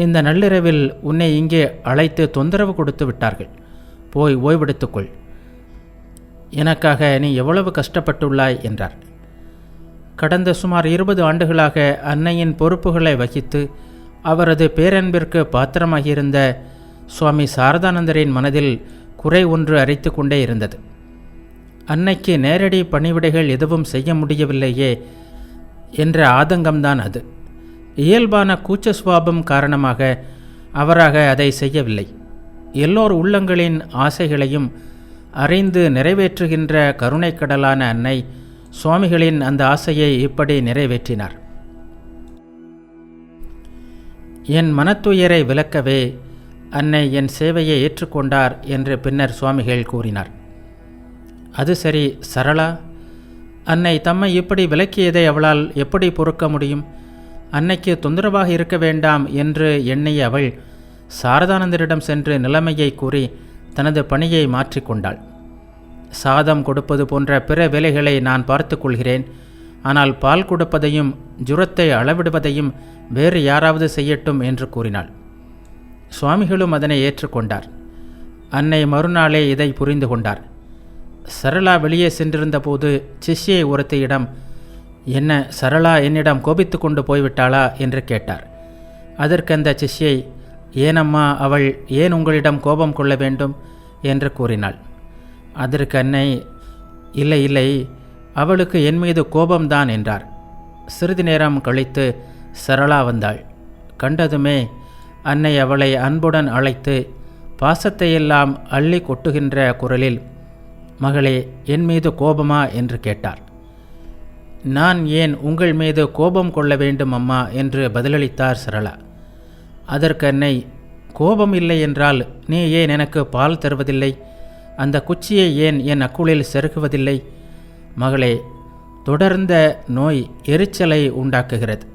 இந்த நள்ளிரவில் உன்னை இங்கே அழைத்து தொந்தரவு கொடுத்து விட்டார்கள். போய் ஓய்வெடுத்துக்கொள். எனக்காக நீ எவ்வளவு கஷ்டப்பட்டுள்ளாய் என்றார். கடந்த சுமார் 20 ஆண்டுகளாக அன்னையின் பொறுப்புகளை வகித்து அவரது பேரன்பிற்கு பாத்திரமாகியிருந்த சுவாமி சாரதானந்தரின் மனதில் குறை ஒன்று அரித்து கொண்டே இருந்தது. அன்னைக்கு நேரடி பணிவிடைகள் எதுவும் செய்ய முடியவில்லையே என்ற ஆதங்கம்தான் அது. இயல்பான கூச்ச சுவாபம் காரணமாக அவராக அதை செய்யவில்லை. எல்லோர் உள்ளங்களின் ஆசைகளையும் அறிந்து நிறைவேற்றுகின்ற கருணைக்கடலான அன்னை சுவாமிகளின் அந்த ஆசையை இப்படி நிறைவேற்றினார். என் மனத்துயரை விலக்கவே அன்னை என் சேவையை ஏற்றுக்கொண்டார் என்று பின்னர் சுவாமிகள் கூறினார். அது சரி சரளா, அன்னை தம்மை இப்படி விலக்கியதை அவளால் எப்படி பொறுக்க முடியும்? அன்னைக்கு தொந்தரவாக இருக்க வேண்டாம் என்று எண்ணிய அவள் சாரதானந்தரிடம் சென்று நிலைமையை கூறி தனது பணியை மாற்றிக்கொண்டாள். சாதம் கொடுப்பது போன்ற பிற வேலைகளை நான் பார்த்து கொள்கிறேன். ஆனால் பால் கொடுப்பதையும் ஜுரத்தை அளவிடுவதையும் வேறு யாராவது செய்யட்டும் என்று கூறினாள். சுவாமிகளும் அதனை ஏற்றுக்கொண்டார். அன்னை மறுநாளே இதை புரிந்து கொண்டார். சரளா வெளியே சென்றிருந்த போது சிஷ்யை ஒருத்தியிடம், என்ன சரளா என்னிடம் கோபித்து கொண்டு போய்விட்டாளா என்று கேட்டார். அதற்கு அந்த சிஷ்யை, ஏனம்மா, அவள் ஏன் உங்களிடம் கோபம் கொள்ள வேண்டும் என்று கூறினாள். அதற்கு அன்னை, இல்லை இல்லை, அவளுக்கு என் மீது கோபம்தான் என்றார். சிறிது நேரம் கழித்து சரளா வந்தாள். கண்டதுமே அன்னை அவளை அன்புடன் அழைத்து பாசத்தையெல்லாம் அள்ளி கொட்டுகின்ற குரலில், மகளே, என் மீது கோபமா என்று கேட்டார். நான் ஏன் உங்கள் மீது கோபம் கொள்ள வேண்டும் அம்மா என்று பதிலளித்தார் சரளா. அதற்கு அன்னை, கோபம் இல்லை என்றால் நீ ஏன் எனக்கு பால் தருவதில்லை? அந்த குச்சியை ஏன் என் அக்குளில் செருகுவதில்லை? மகளே, தொடர்ந்த நோய் எரிச்சலை உண்டாக்குகிறது.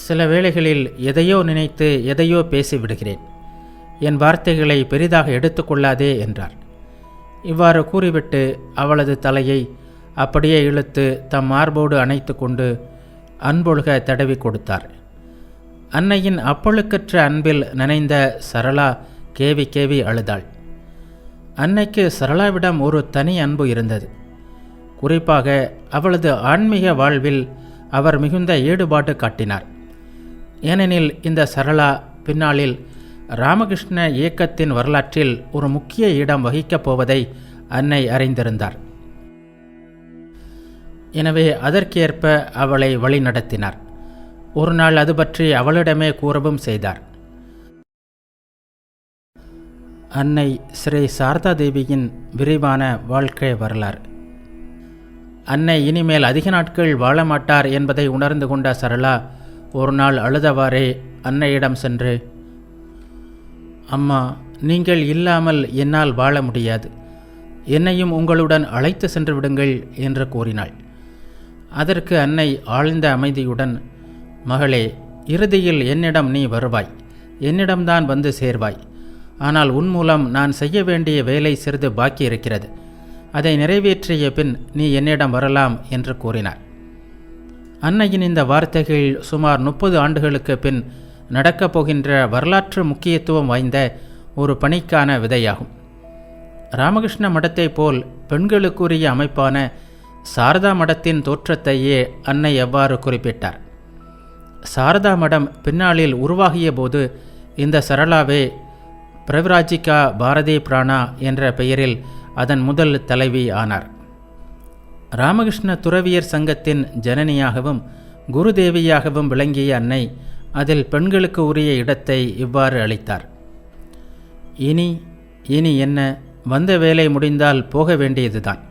சில வேளைகளில் எதையோ நினைத்து எதையோ பேசிவிடுகிறேன். என் வார்த்தைகளை பெரிதாக எடுத்துக்கொள்ளாதே என்றார். இவ்வாறு கூறிவிட்டு அவளது தலையை அப்படியே இழுத்து தம் மார்போடு அணைத்து கொண்டு அன்பொழுக தடவி கொடுத்தார். அன்னையின் அப்பழுக்கற்ற அன்பில் நனைந்த சரளா கேவி கேவி அழுதாள். அன்னைக்கு சரளாவிடம் ஒரு தனி அன்பு இருந்தது. குறிப்பாக அவளது ஆன்மீக வாழ்வில் அவர் மிகுந்த ஈடுபாடு காட்டினார். ஏனெனில் இந்த சரளா பின்னாளில் ராமகிருஷ்ண இயக்கத்தின் வரலாற்றில் ஒரு முக்கிய இடம் வகிக்கப் போவதை அன்னை அறிந்திருந்தார். எனவே அதற்கேற்ப அவளை வழிநடத்தினார். ஒரு நாள் அது பற்றி அவளிடமே கூறவும் செய்தார். அன்னை ஸ்ரீ சாரதா தேவியின் விரிவான வாழ்க்கை வரலாறு. அன்னை இனிமேல் அதிக நாட்கள் வாழ மாட்டார் என்பதை உணர்ந்து கொண்ட சரளா ஒரு நாள் அழுதவாறே அன்னையிடம் சென்று, அம்மா, நீங்கள் இல்லாமல் என்னால் வாழ முடியாது. என்னையும் உங்களுடன் அழைத்து சென்று விடுங்கள் என்று கூறினாள். அதற்கு அன்னை ஆழ்ந்த அமைதியுடன், மகளே, இறுதியில் என்னிடம் நீ வருவாய், என்னிடம்தான் வந்து சேர்வாய். ஆனால் உன் மூலம் நான் செய்ய வேண்டிய வேலை சிறிது பாக்கி இருக்கிறது. அதை நிறைவேற்றிய பின் நீ என்னிடம் வரலாம் என்று கூறினார். அன்னையின் இந்த வார்த்தைகள் சுமார் 30 ஆண்டுகளுக்கு பின் நடக்கப் போகின்ற வரலாற்று முக்கியத்துவம் வாய்ந்த ஒரு பணிக்கான விதையாகும். ராமகிருஷ்ண மடத்தை போல் பெண்களுக்குரிய அமைப்பான சாரதா மடத்தின் தோற்றத்தையே அன்னை எவ்வாறு குறிப்பிட்டார். சாரதா மடம் பின்னாளில் உருவாகிய போது இந்த சரளாவே பிரவிராஜிகா பாரதி பிராணா என்ற பெயரில் அதன் முதல் தலைவி ஆனார். ராமகிருஷ்ண துறவியர் சங்கத்தின் ஜனனியாகவும் குருதேவியாகவும் விளங்கிய அன்னை அதில் பெண்களுக்கு உரிய இடத்தை இவ்வாறு அளித்தார். இனி என்ன, வந்த வேலை முடிந்தால் போக வேண்டியதுதான்.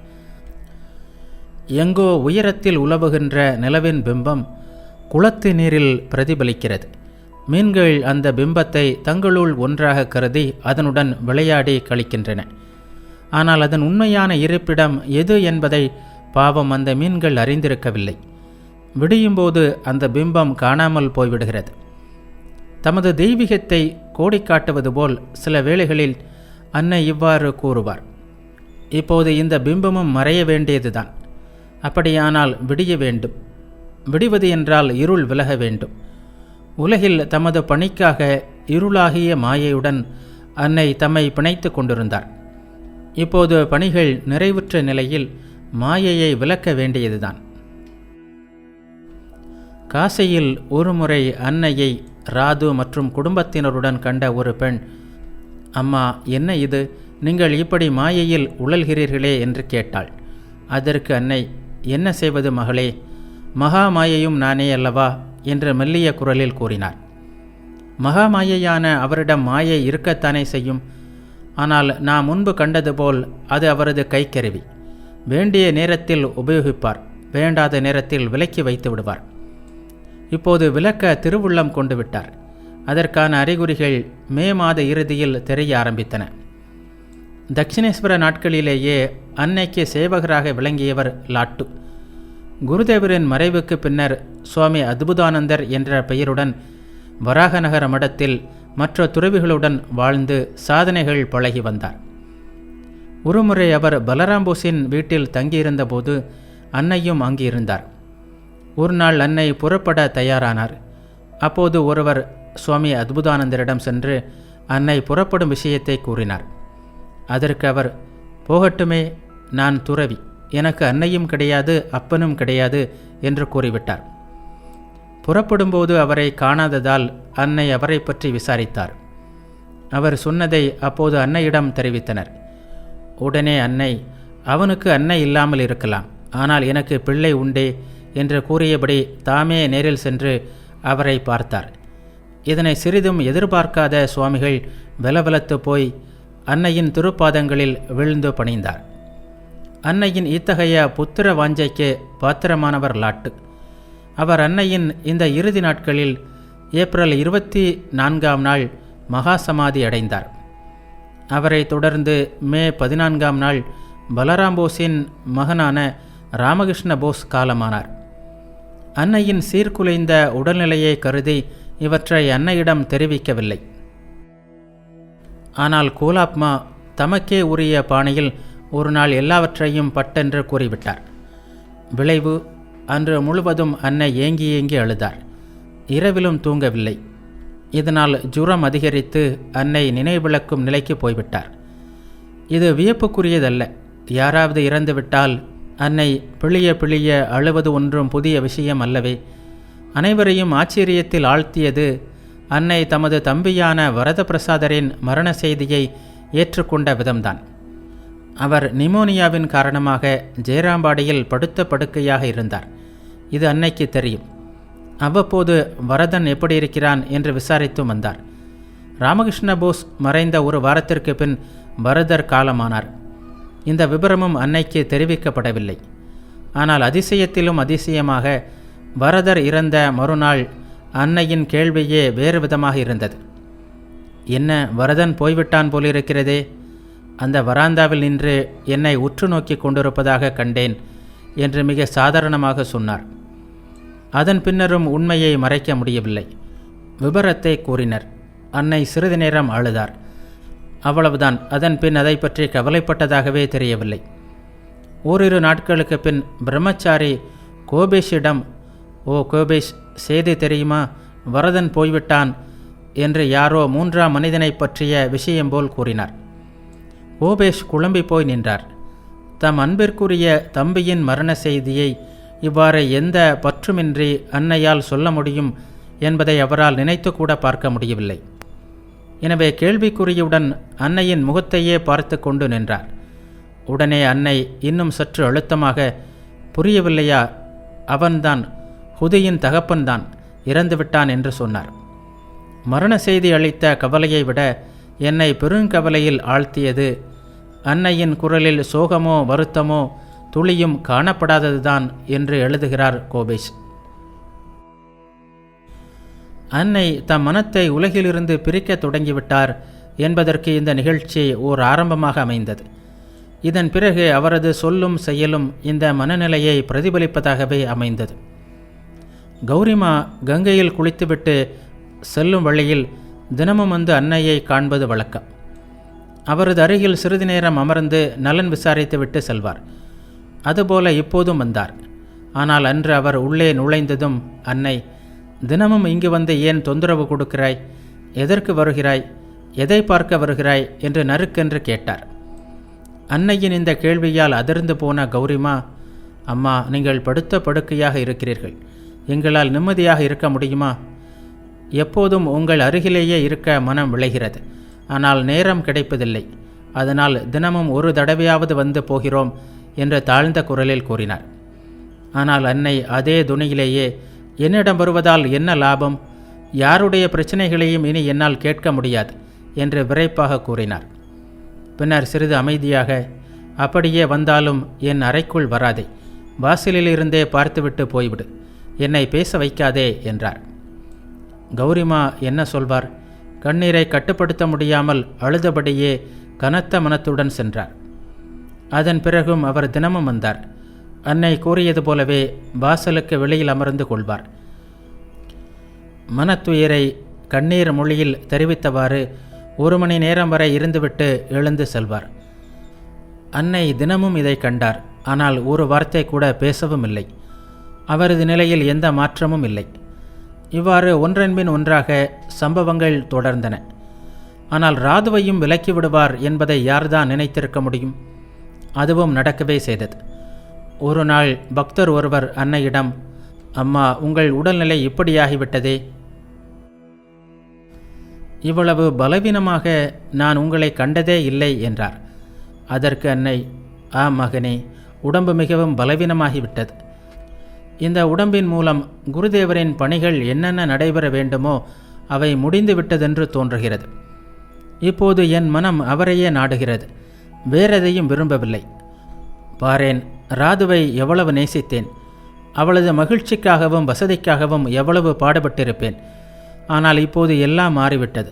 எங்கோ உயரத்தில் உலவுகின்ற நிலவின் பிம்பம் குளத்து நீரில் பிரதிபலிக்கிறது. மீன்கள் அந்த பிம்பத்தை தங்களுள் ஒன்றாக கருதி அதனுடன் விளையாடி கழிக்கின்றன. ஆனால் அதன் உண்மையான இருப்பிடம் எது என்பதை பாவம் அந்த மீன்கள் அறிந்திருக்கவில்லை. விடியும்போது அந்த பிம்பம் காணாமல் போய்விடுகிறது. தமது தெய்வீகத்தை கோடி காட்டுவது போல் சில வேளைகளில் அன்னை இவ்வாறு கூறுவார்: இப்போது இந்த பிம்பமும் மறைய வேண்டியதுதான். அப்படியானால் விடிய வேண்டும். விடிவது என்றால் இருள் விலக வேண்டும். உலகில் தமது பணிக்காக இருளாகிய மாயையுடன் அன்னை தம்மை பிணைத்து கொண்டிருந்தார். இப்போது பணிகள் நிறைவுற்ற நிலையில் மாயையை விலக்க வேண்டியதுதான். காசியில் ஒருமுறை அன்னையை ராது மற்றும் குடும்பத்தினருடன் கண்ட ஒரு பெண், அம்மா, என்ன இது, நீங்கள் இப்படி மாயையில் உழல்கிறீர்களே என்று கேட்டாள். அதற்கு அன்னை, என்ன செய்வது மகளே, மகா மாயையும் நானே அல்லவா என்று மெல்லிய குரலில் கூறினார். மகா மாயையான அவரிடம் மாயை இருக்கத்தானே செய்யும். ஆனால் நாம் முன்பு கண்டது போல் அது அவரது கைக்கருவி. வேண்டிய நேரத்தில் உபயோகிப்பார், வேண்டாத நேரத்தில் விலக்கி வைத்து விடுவார். இப்போது விலக்க திருவுள்ளம் கொண்டு விட்டார். அதற்கான அறிகுறிகள் மே மாத இறுதியில் தெரிய ஆரம்பித்தன. தட்சிணேஸ்வர நாட்களிலேயே அன்னைக்கு சேவகராக விளங்கியவர் லாட்டு. குருதேவரின் மறைவுக்கு பின்னர் சுவாமி அத்புதானந்தர் என்ற பெயருடன் வராகநகர மடத்தில் மற்ற துறவிகளுடன் வாழ்ந்து சாதனைகள் பழகி வந்தார். ஒருமுறை அவர் பலராம்போஸின் வீட்டில் தங்கியிருந்தபோது அன்னையும் அங்கு இருந்தார். ஒரு நாள் அன்னை புறப்பட தயாரானார். அப்போது ஒருவர் சுவாமி அத்புதானந்தரிடம் சென்று அன்னை புறப்படும் விஷயத்தை கூறினார். அதற்கு அவர், போகட்டுமே, நான் துறவி, எனக்கு அன்னையும் கிடையாது அப்பனும் கிடையாது என்று கூறிவிட்டார். புறப்படும்போது அவரை காணாததால் அன்னை அவரை பற்றி விசாரித்தார். அவர் சொன்னதை அப்போது அன்னையிடம் தெரிவித்தனர். உடனே அன்னை, அவனுக்கு அன்னை இல்லாமல் இருக்கலாம், ஆனால் எனக்கு பிள்ளை உண்டே என்று கூறியபடி தாமே நேரில் சென்று அவரை பார்த்தார். இதனை சிறிதும் எதிர்பார்க்காத சுவாமிகள் வெலவெலத்து போய் அன்னையின் திருப்பாதங்களில் விழுந்து பணிந்தார். அன்னையின் இத்தகைய புத்திர வாஞ்சைக்கு பாத்திரமானவர் லாட்டு. அவர் அன்னையின் இந்த இறுதி நாட்களில் ஏப்ரல் 24ஆம் நாள் மகா சமாதி அடைந்தார். அவரை தொடர்ந்து மே 14ஆம் நாள் பலராம்போஸின் மகனான ராமகிருஷ்ண போஸ் காலமானார். அன்னையின் சீர்குலைந்த உடல்நிலையை கருதி இவற்றை அன்னையிடம் தெரிவிக்கவில்லை. ஆனால் கோலாப்மா தமக்கே உரிய பாணியில் ஒரு நாள் எல்லாவற்றையும் பட்டென்று கூறிவிட்டார். விளைவு, அன்று முழுவதும் அன்னை ஏங்கி ஏங்கி அழுதார். இரவிலும் தூங்கவில்லை. இதனால் ஜுரம் அதிகரித்து அன்னை நினைவிழக்கும் நிலைக்கு போய்விட்டார். இது வியப்புக்குரியதல்ல. யாராவது இறந்துவிட்டால் அன்னை பிழிய பிழிய அழுவது ஒன்றும் புதிய விஷயம் அல்லவே. அனைவரையும் ஆச்சரியத்தில் ஆழ்த்தியது அன்னை தமது தம்பியான வரதபிரசாதரின் மரண செய்தியை ஏற்றுக்கொண்ட விதம்தான். அவர் நிமோனியாவின் காரணமாக ஜெயராம்பாடியில் படுத்த படுக்கையாக இருந்தார். இது அன்னைக்கு தெரியும். அவ்வப்போது வரதன் எப்படி இருக்கிறான் என்று விசாரித்து வந்தார். ராமகிருஷ்ண போஸ் மறைந்த ஒரு வாரத்திற்கு பின் வரதர் காலமானார். இந்த விபரமும் அன்னைக்கு தெரிவிக்கப்படவில்லை. ஆனால் அதிசயத்திலும் அதிசயமாக வரதர் இறந்த மறுநாள் அன்னையின் கேள்வியே வேறு விதமாக இருந்தது. என்ன, வரதன் போய்விட்டான் போலிருக்கிறதே, அந்த வராந்தாவில் நின்று என்னை உற்று நோக்கி கொண்டிருப்பதாக கண்டேன் என்று மிக சாதாரணமாக சொன்னார். அதன் பின்னரும் உண்மையை மறைக்க முடியவில்லை. விபரத்தை கூறினர். அன்னை சிறிது நேரம் அழுதார். அவ்வளவுதான். அதன் பின் அதை பற்றி கவலைப்பட்டதாகவே தெரியவில்லை. ஓரிரு நாட்களுக்கு பின் பிரம்மச்சாரி கோபேஷிடம், ஓ கோபேஷ், செய்தி தெரியுமா, வரதன் போய்விட்டான் என்று யாரோ மூன்றாம் மனிதனை பற்றிய விஷயம் போல் கூறினார். கோபேஷ் குழம்பி போய் நின்றார். தம் அன்பிற்குரிய தம்பியின் மரண செய்தியை இவ்வாறு எந்த பற்றுமின்றி அன்னையால் சொல்ல முடியும் என்பதை அவரால் நினைத்து கூட பார்க்க முடியவில்லை. எனவே கேள்விக்குறியுடன் அன்னையின் முகத்தையே பார்த்து கொண்டு நின்றார். உடனே அன்னை இன்னும் சற்று அழுத்தமாக, புரியவில்லையா, அவன்தான், ஹுதியின் தகப்பன்தான் இறந்துவிட்டான் என்று சொன்னார். மரண செய்தி அளித்த கவலையை விட என்னை பெருங்கவலையில் ஆழ்த்தியது அன்னையின் குரலில் சோகமோ வருத்தமோ துளியும் காணப்படாததுதான் என்று எழுதுகிறார் கோபேஷ். அன்னை தம் மனத்தை உலகிலிருந்து பிரிக்க தொடங்கிவிட்டார் என்பதற்கு இந்த நிகழ்ச்சி ஓர் ஆரம்பமாக அமைந்தது. இதன் பிறகு அவரது சொல்லும் செயலும் இந்த மனநிலையை பிரதிபலிப்பதாகவே அமைந்தது. கௌரிமா கங்கையில் குளித்துவிட்டு செல்லும் வழியில் தினமும் வந்து அன்னையை காண்பது வழக்கம். அவரது அருகில் சிறிது நேரம் அமர்ந்து நலன் விசாரித்துவிட்டு செல்வார். அதுபோல இப்போதும் வந்தார். ஆனால் அன்று அவர் உள்ளே நுழைந்ததும், அன்னை, தினமும் இங்கு வந்து ஏன் தொந்தரவு கொடுக்கிறாய்? எதற்கு வருகிறாய்? எதை பார்க்க வருகிறாய் என்று நறுக்கென்று கேட்டார். அன்னையின் இந்த கேள்வியால் அதிர்ந்து போன கௌரிமா, அம்மா, நீங்கள் படுத்த படுக்கையாக இருக்கிறீர்கள். எங்களால் நிம்மதியாக இருக்க முடியுமா? எப்போதும் உங்கள் அருகிலேயே இருக்க மனம் விளைகிறது. ஆனால் நேரம் கிடைப்பதில்லை. அதனால் தினமும் ஒரு தடவையாவது வந்து போகிறோம் என்று தாழ்ந்த குரலில் கூறினார். ஆனால் அன்னை அதே துணியிலேயே, என்னிடம் வருவதால் என்ன லாபம்? யாருடைய பிரச்சனைகளையும் இனி என்னால் கேட்க முடியாது என்று விரைப்பாக கூறினார். பின்னர் சிறிது அமைதியாக, அப்படியே வந்தாலும் என் அறைக்குள் வராதே, வாசலிலிருந்தே பார்த்துவிட்டு போய்விடு, என்னை பேச வைக்காதே என்றார். கௌரிமா என்ன சொல்வார்? கண்ணீரை கட்டுப்படுத்த முடியாமல் அழுதபடியே கனத்த மனத்துடன் சென்றார். அதன் பிறகும் அவர் தினமும் வந்தார். அன்னை கூறியது போலவே வாசலுக்கு வெளியில் அமர்ந்து கொள்வார். மனத்துயரை கண்ணீர் மொழியில் தெரிவித்தவாறு 1 மணி நேரம் வரை இருந்துவிட்டு எழுந்து செல்வார். அன்னை தினமும் இதை கண்டார். ஆனால் ஒரு வார்த்தை கூட பேசவும் இல்லை. அவரது நிலையில் எந்த மாற்றமும் இல்லை. இவ்வாறு ஒன்றன்பின் ஒன்றாக சம்பவங்கள் தொடர்ந்தன. ஆனால் ராதுவையும் விலக்கி விடுவார் என்பதை யார்தான் நினைத்திருக்க முடியும்? அதுவும் நடக்கவே செய்தது. ஒரு நாள் பக்தர் ஒருவர் அன்னையிடம், அம்மா, உங்கள் உடல்நிலை இப்படியாகிவிட்டதே, இவ்வளவு பலவீனமாக நான் உங்களை கண்டதே இல்லை என்றார். அதற்கு அன்னை, மகனே, உடம்பு மிகவும் பலவீனமாகிவிட்டது. இந்த உடம்பின் மூலம் குருதேவரின் பணிகள் என்னென்ன நடைபெற வேண்டுமோ அவை முடிந்து விட்டதென்று தோன்றுகிறது. இப்போது என் மனம் அவரையே நாடுகிறது. வேறெதையும் விரும்பவில்லை. பாரேன், ராதுவை எவ்வளவு நேசித்தேன். அவளது மகிழ்ச்சிக்காகவும் வசதிக்காகவும் எவ்வளவு பாடுபட்டிருப்பேன். ஆனால் இப்போது எல்லாம் மாறிவிட்டது.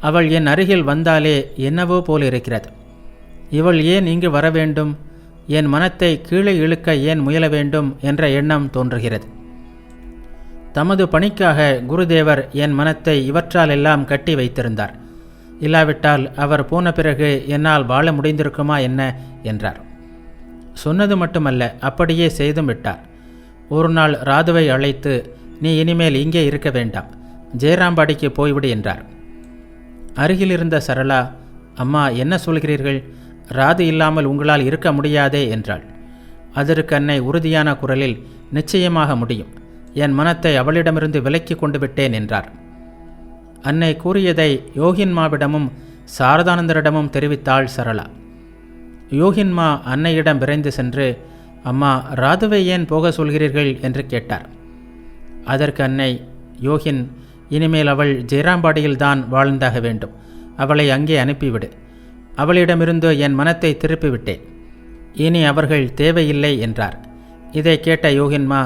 அவள் என் அருகில் வந்தாலே என்னவோ போல் இருக்கிறது. இவள் ஏன் இங்கு வர வேண்டும்? என் மனத்தை கீழே இழுக்க ஏன் முயல வேண்டும் என்ற எண்ணம் தோன்றுகிறது. தமது பணிக்காக குருதேவர் என் மனத்தை இவற்றால் எல்லாம் கட்டி வைத்திருந்தார். இல்லாவிட்டால் அவர் போன பிறகு என்னால் வாழ முடிந்திருக்குமா என்ன என்றார். சொன்னது மட்டுமல்ல, அப்படியே செய்தும் விட்டார். ஒரு நாள் ராதுவை அழைத்து, நீ இனிமேல் இங்கே இருக்க வேண்டாம், ஜெயராம்பாடிக்கு போய்விடு என்றார். அருகில் இருந்த சரளா, அம்மா, என்ன சொல்கிறீர்கள்? ராது இல்லாமல் உங்களால் இருக்க முடியாதே என்றாள். அதற்கு அன்னை உறுதியான குரலில், நிச்சயமாக முடியும். என் மனத்தை அவளிடமிருந்து விலக்கி கொண்டு விட்டேன் என்றார். அன்னை கூறியதை யோகின்மாவிடமும் சாரதானந்தரிடமும் தெரிவித்தாள் சரளா. யோகின்மா அன்னையிடம் விரைந்து சென்று, அம்மா, ராதுவை ஏன் போக சொல்கிறீர்கள் என்று கேட்டார். அதற்கு அன்னை, யோகின், இனிமேல் அவள் ஜெயராம்பாடியில்தான் வாழ்ந்தாக வேண்டும். அவளை அங்கே அனுப்பிவிடு. அவளிடமிருந்து என் மனத்தை திருப்பிவிட்டேன். இனி அவர்கள் தேவையில்லை என்றார். இதை கேட்ட யோகின்மா,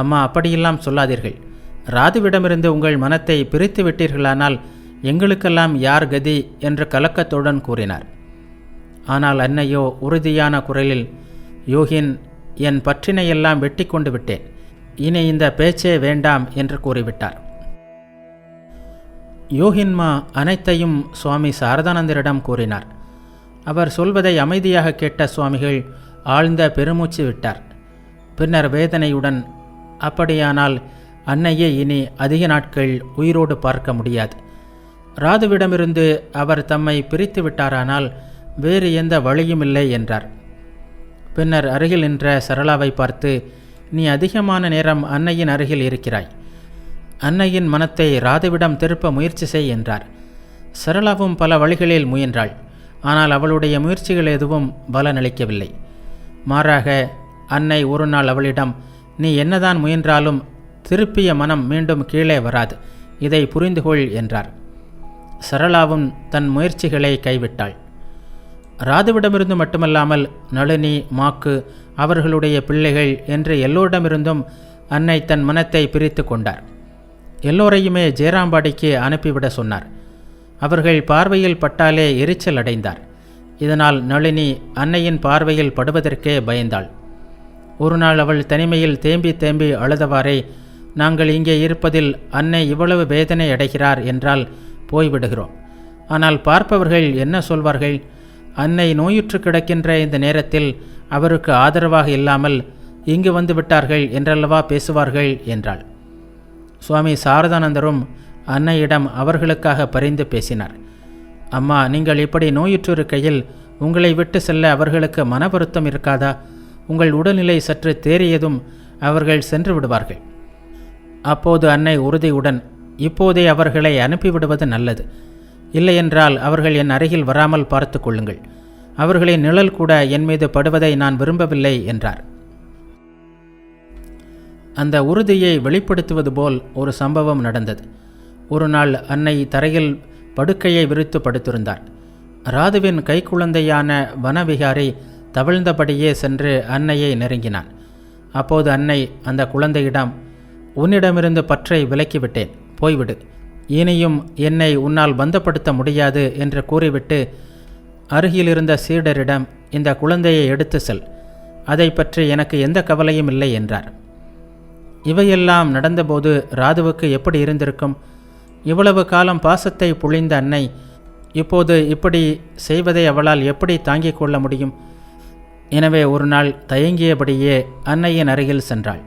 அம்மா, அப்படியெல்லாம் சொல்லாதீர்கள். ராதுவிடமிருந்து உங்கள் மனத்தை பிரித்து விட்டீர்களானால் எங்களுக்கெல்லாம் யார் கதி என்று கலக்கத்துடன் கூறினார். ஆனால் அன்னையோ உறுதியான குரலில், யோகின், என் பற்றினையெல்லாம் வெட்டி கொண்டு விட்டேன். இனி இந்த பேச்சே வேண்டாம் என்று கூறிவிட்டார். யோகின்மா அனைத்தையும் சுவாமி சாரதானந்தரிடம் கூறினார். அவர் சொல்வதை அமைதியாக கேட்ட சுவாமிகள் ஆழ்ந்த பெருமூச்சு விட்டார். பின்னர் வேதனையுடன், அப்படியானால் அன்னையே இனி அதிக நாட்கள் உயிரோடு பார்க்க முடியாது. ராதுவிடமிருந்து அவர் தம்மை பிரித்து விட்டாரானால் வேறு எந்த வழியும் இல்லை என்றார். பின்னர் அருகில் நின்ற சரளாவை பார்த்து, நீ அதிகமான நேரம் அன்னையின் அருகில் இருக்கிறாய். அன்னையின் மனத்தை ராதுவிடம் திருப்ப முயற்சி செய் என்றார். சரளாவும் பல வழிகளில் முயன்றாள். ஆனால் அவளுடைய முயற்சிகள் எதுவும் பலனளிக்கவில்லை. மாறாக அன்னை ஒரு நாள் அவளிடம், நீ என்னதான் முயன்றாலும் திருப்பிய மனம் மீண்டும் கீழே வராது, இதை புரிந்துகொள் என்றார். சரளாவும் தன் முயற்சிகளை கைவிட்டாள். ராதுவிடமிருந்து மட்டுமல்லாமல் நளினி, மாக்கு, அவர்களுடைய பிள்ளைகள் என்று எல்லோரிடமிருந்தும் அன்னை தன் மனத்தை பிரித்து கொண்டார். எல்லோரையுமே ஜெயராம்பாடிக்கு அனுப்பிவிட சொன்னார். அவர்கள் பார்வையில் பட்டாலே எரிச்சல் அடைந்தார். இதனால் நளினி அன்னையின் பார்வையில் படுவதற்கே பயந்தாள். ஒரு நாள் அவள் தனிமையில் தேம்பி தேம்பி அழுதவாறே, நாங்கள் இங்கே இருப்பதில் அன்னை இவ்வளவு வேதனை அடைகிறார் என்றால் போய்விடுகிறோம். ஆனால் பார்ப்பவர்கள் என்ன சொல்வார்கள்? அன்னை நோயுற்று கிடக்கின்ற இந்த நேரத்தில் அவருக்கு ஆதரவாக இல்லாமல் இங்கு வந்து விட்டார்கள் என்றல்லவா பேசுவார்கள் என்றாள். சுவாமி சாரதானந்தரும் அன்னையிடம் அவர்களுக்காக பரிந்து பேசினார். அம்மா, நீங்கள் இப்படி நோயுற்றிருக்கையில் உங்களை விட்டு செல்ல அவர்களுக்கு மன வருத்தம் இருக்காதா? உங்கள் உடல்நிலை சற்று தேறியதும் அவர்கள் சென்று விடுவார்கள். அப்போது அன்னை உறுதியுடன், இப்போதே அவர்களை அனுப்பிவிடுவது நல்லது. இல்லையென்றால் அவர்கள் என் அருகில் வராமல் பார்த்து கொள்ளுங்கள். அவர்களின் நிழல் கூட என் மீது படுவதை நான் விரும்பவில்லை என்றார். அந்த உறுதியை வெளிப்படுத்துவது போல் ஒரு சம்பவம் நடந்தது. ஒரு நாள் அன்னை தரையில் படுக்கையை விரித்து படுத்திருந்தார். ராதுவின் கைக்குழந்தையான வனவிகாரி தவழ்ந்தபடியே சென்று அன்னையை நெருங்கினான். அப்போது அன்னை அந்த குழந்தையிடம், உன்னிடமிருந்து பற்றை விலக்கிவிட்டேன், போய்விடு. இனியும் என்னை உன்னால் பந்தப்படுத்த முடியாது என்று கூறிவிட்டு அருகிலிருந்த சீடரிடம், இந்த குழந்தையை எடுத்து செல், அதை பற்றி எனக்கு எந்த கவலையும் இல்லை என்றார். இவையெல்லாம் நடந்தபோது ராதுவுக்கு எப்படி இருந்திருக்கும்? இவ்வளவு காலம் பாசத்தை பொழிந்த அன்னை இப்போது இப்படி செய்வதை அவளால் எப்படி தாங்கிக் கொள்ள முடியும்? எனவே ஒரு நாள் தயங்கியபடியே அன்னையின் அருகில் சென்றாள்.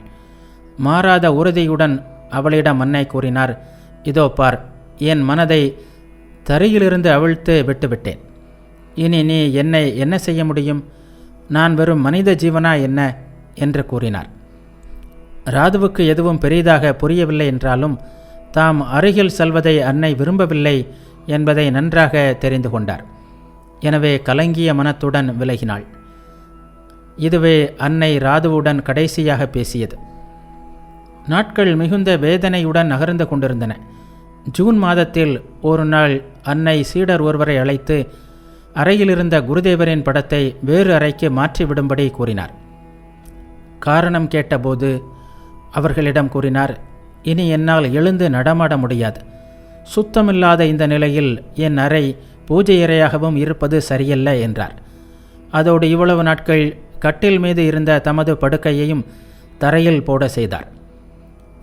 மாறாத உறுதியுடன் அவளிடம் அன்னை கூறினார், இதோ பார், என் மனதை தரையிலிருந்து அவிழ்த்து விட்டுவிட்டேன். இனி நீ என்னை என்ன செய்ய முடியும்? நான் வெறும் மனித ஜீவனா என்ன என்று கூறினார். ராதுவுக்கு எதுவும் பெரிதாக புரியவில்லை என்றாலும் தாம் அருகில் செல்வதை அன்னை விரும்பவில்லை என்பதை நன்றாக தெரிந்து கொண்டார். எனவே கலங்கிய மனத்துடன் விலகினாள். இதுவே அன்னை ராதுவுடன் கடைசியாக பேசியது. நாட்கள் மிகுந்த வேதனையுடன் நகர்ந்து கொண்டிருந்தன. ஜூன் மாதத்தில் ஒரு நாள் அன்னை சீடர் ஒருவரை அழைத்து அறையிலிருந்த குருதேவரின் படத்தை வேறு அறைக்கு மாற்றிவிடும்படி கூறினார். காரணம் கேட்டபோது அவர்களிடம் கூறினார், இனி என்னால் எழுந்து நடமாட முடியாது. சுத்தமில்லாத இந்த நிலையில் என் அறை பூஜை அறையாகவும் இருப்பது சரியல்ல என்றார். அதோடு இவ்வளவு நாட்கள் கட்டில் மீது இருந்த தமது படுக்கையையும் தரையில் போட செய்தார்.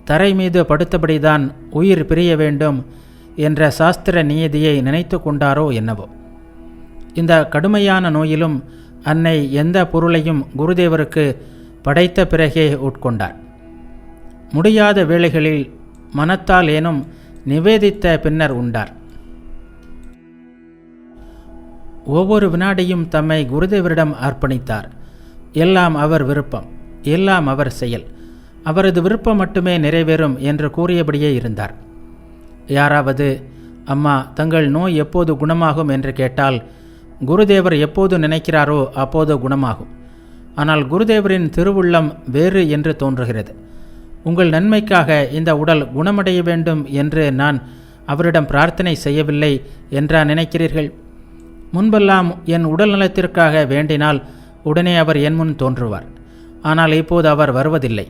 தரை மீது படுத்தபடிதான் உயிர் பிரிய வேண்டும் என்ற சாஸ்திர நியதியை நினைத்து கொண்டாரோ என்னவோ. இந்த கடுமையான நோயிலும் அன்னை எந்த பொருளையும் குருதேவருக்கு படைத்த பிறகே உட்கொண்டார். முடியாத வேளைகளில் மனத்தால் ஏனும் நிவேதித்த பின்னர் உண்டார். ஒவ்வொரு வினாடியும் தம்மை குருதேவரிடம் அர்ப்பணித்தார். எல்லாம் அவர் விருப்பம், எல்லாம் அவர் செயல், அவரது விருப்பம் மட்டுமே நிறைவேறும் என்று கூறியபடியே இருந்தார். யாராவது, அம்மா, தங்கள் நோய் எப்போது குணமாகும் என்று கேட்டால் குருதேவர் எப்போது நினைக்கிறாரோ அப்போது குணமாகும். ஆனால் குருதேவரின் திருவுள்ளம் வேறு என்று தோன்றுகிறது. உங்கள் நன்மைக்காக இந்த உடல் குணமடைய வேண்டும் என்று நான் அவரிடம் பிரார்த்தனை செய்யவில்லை என்றா நினைக்கிறீர்கள்? முன்பெல்லாம் என் உடல் நலத்திற்காக வேண்டினால் உடனே அவர் என் முன் தோன்றுவார். ஆனால் இப்போது அவர் வருவதில்லை.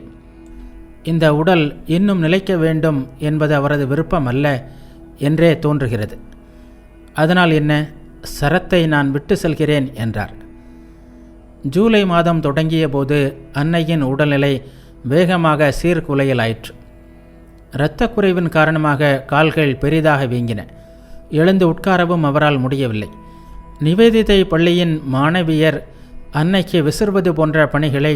இந்த உடல் இன்னும் நிலைக்க வேண்டும் என்பது அவரது விருப்பம் அல்ல என்றே தோன்றுகிறது. அதனால் என்ன, சரத்தை நான் விட்டு செல்கிறேன் என்றார். ஜூலை மாதம் தொடங்கிய போது அன்னையின் உடல்நிலை வேகமாக சீர்குலையலாயிற்று. இரத்த குறைவின் காரணமாக கால்கள் பெரிதாக வீங்கின. எழுந்து உட்காரவும் அவரால் முடியவில்லை. நிவேதிதை பள்ளியின் மாணவியர் அன்னைக்கு விசிறுவது போன்ற பணிகளை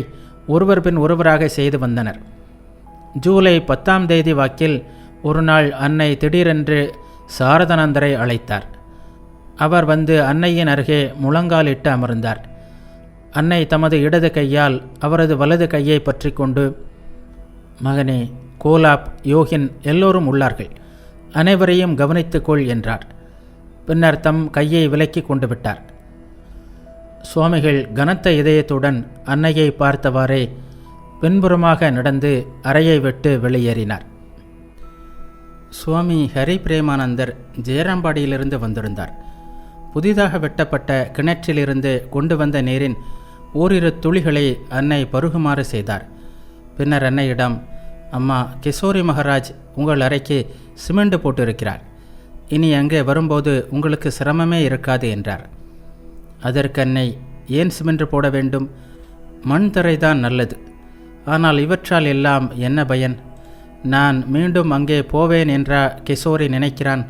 ஒருவர் பின் ஒருவராக செய்து வந்தனர். ஜூலை 10ஆம் தேதி வாக்கில் ஒரு நாள் அன்னை திடீரென்று சாரதானந்தரை அழைத்தார். அவர் வந்து அன்னையின் அருகே முழங்காலிட்டு அமர்ந்தார். அன்னை தமது இடது கையால் அவரது வலது கையை பற்றி கொண்டு, மகனே, கோலாப், யோகின் எல்லோரும் உள்ளார்கள், அனைவரையும் கவனித்துக்கொள் என்றார். பின்னர் தம் கையை விலக்கி கொண்டு விட்டார். சுவாமிகள் கனத்த இதயத்துடன் அன்னையை பார்த்தவாறே பின்புறமாக நடந்து அறையை விட்டு வெளியேறினார். சுவாமி ஹரி பிரேமானந்தர் ஜெயராம்பாடியிலிருந்து வந்திருந்தார். புதிதாக வெட்டப்பட்ட கிணற்றிலிருந்து கொண்டு வந்த நீரின் ஓரிரு துளிகளை அன்னை பருகுமாறு செய்தார். பின்னர் அன்னையிடம், அம்மா, கிஷோரி மகாராஜ் உங்கள் அறைக்கு சிமெண்ட் போட்டிருக்கிறார். இனி அங்கே வரும்போது உங்களுக்கு சிரமமே இருக்காது என்றார். அதற்கன்னை, ஏன் சிமெண்ட் போட வேண்டும்? மண் தரைதான் நல்லது. ஆனால் இவற்றால் எல்லாம் என்ன பயன்? நான் மீண்டும் அங்கே போவேன் என்றா கிஷோரி நினைக்கிறான்?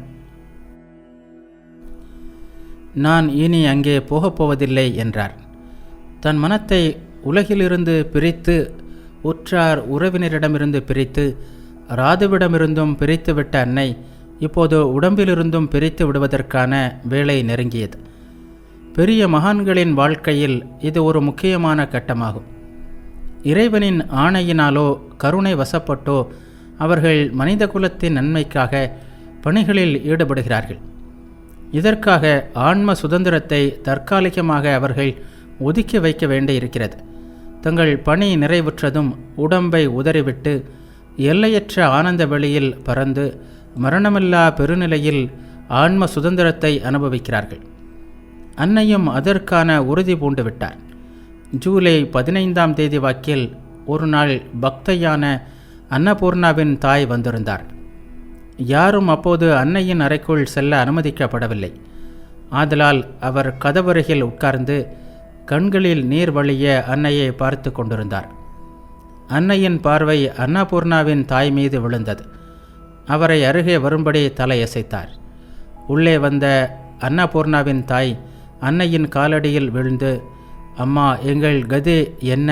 நான் இனி அங்கே போகப்போவதில்லை என்றார். தன் மனத்தை உலகிலிருந்து பிரித்து, உற்றார் உறவினரிடமிருந்து பிரித்து, ராதுவிடமிருந்தும் பிரித்துவிட்ட அன்னை இப்போது உடம்பிலிருந்தும் பிரித்து விடுவதற்கான வேலை நெருங்கியது. பெரிய மகான்களின் வாழ்க்கையில் இது ஒரு முக்கியமான கட்டமாகும். இறைவனின் ஆணையினாலோ கருணை வசப்பட்டோ அவர்கள் மனித குலத்தின் நன்மைக்காக பணிகளில் ஈடுபடுகிறார்கள். இதற்காக ஆன்ம சுதந்திரத்தை தற்காலிகமாக அவர்கள் ஒதுக்கி வைக்க வேண்டியிருக்கிறது. தங்கள் பணி நிறைவுற்றதும் உடம்பை உதறிவிட்டு எல்லையற்ற ஆனந்த வெளியில் பறந்து மரணமில்லா பெருநிலையில் ஆன்ம சுதந்திரத்தை அனுபவிக்கிறார்கள். அன்னையும் அதற்கான உறுதி பூண்டு விட்டார். ஜூலை 15ஆம் தேதி வாக்கில் ஒரு நாள் பக்தையான அன்னபூர்ணாவின் தாய் வந்திருந்தார். யாரும் அப்போது அன்னையின் அறைக்குள் செல்ல அனுமதிக்கப்படவில்லை. ஆதலால் அவர் கதவருகில் உட்கார்ந்து கண்களில் நீர் வழிய அன்னையை பார்த்து கொண்டிருந்தார். அன்னையின் பார்வை அன்னபூர்ணாவின் தாய் மீது விழுந்தது. அவரை அருகே வரும்படி தலையசைத்தார். உள்ளே வந்த அன்னபூர்ணாவின் தாய் அன்னையின் காலடியில் விழுந்து, அம்மா, எங்கள் கதி என்ன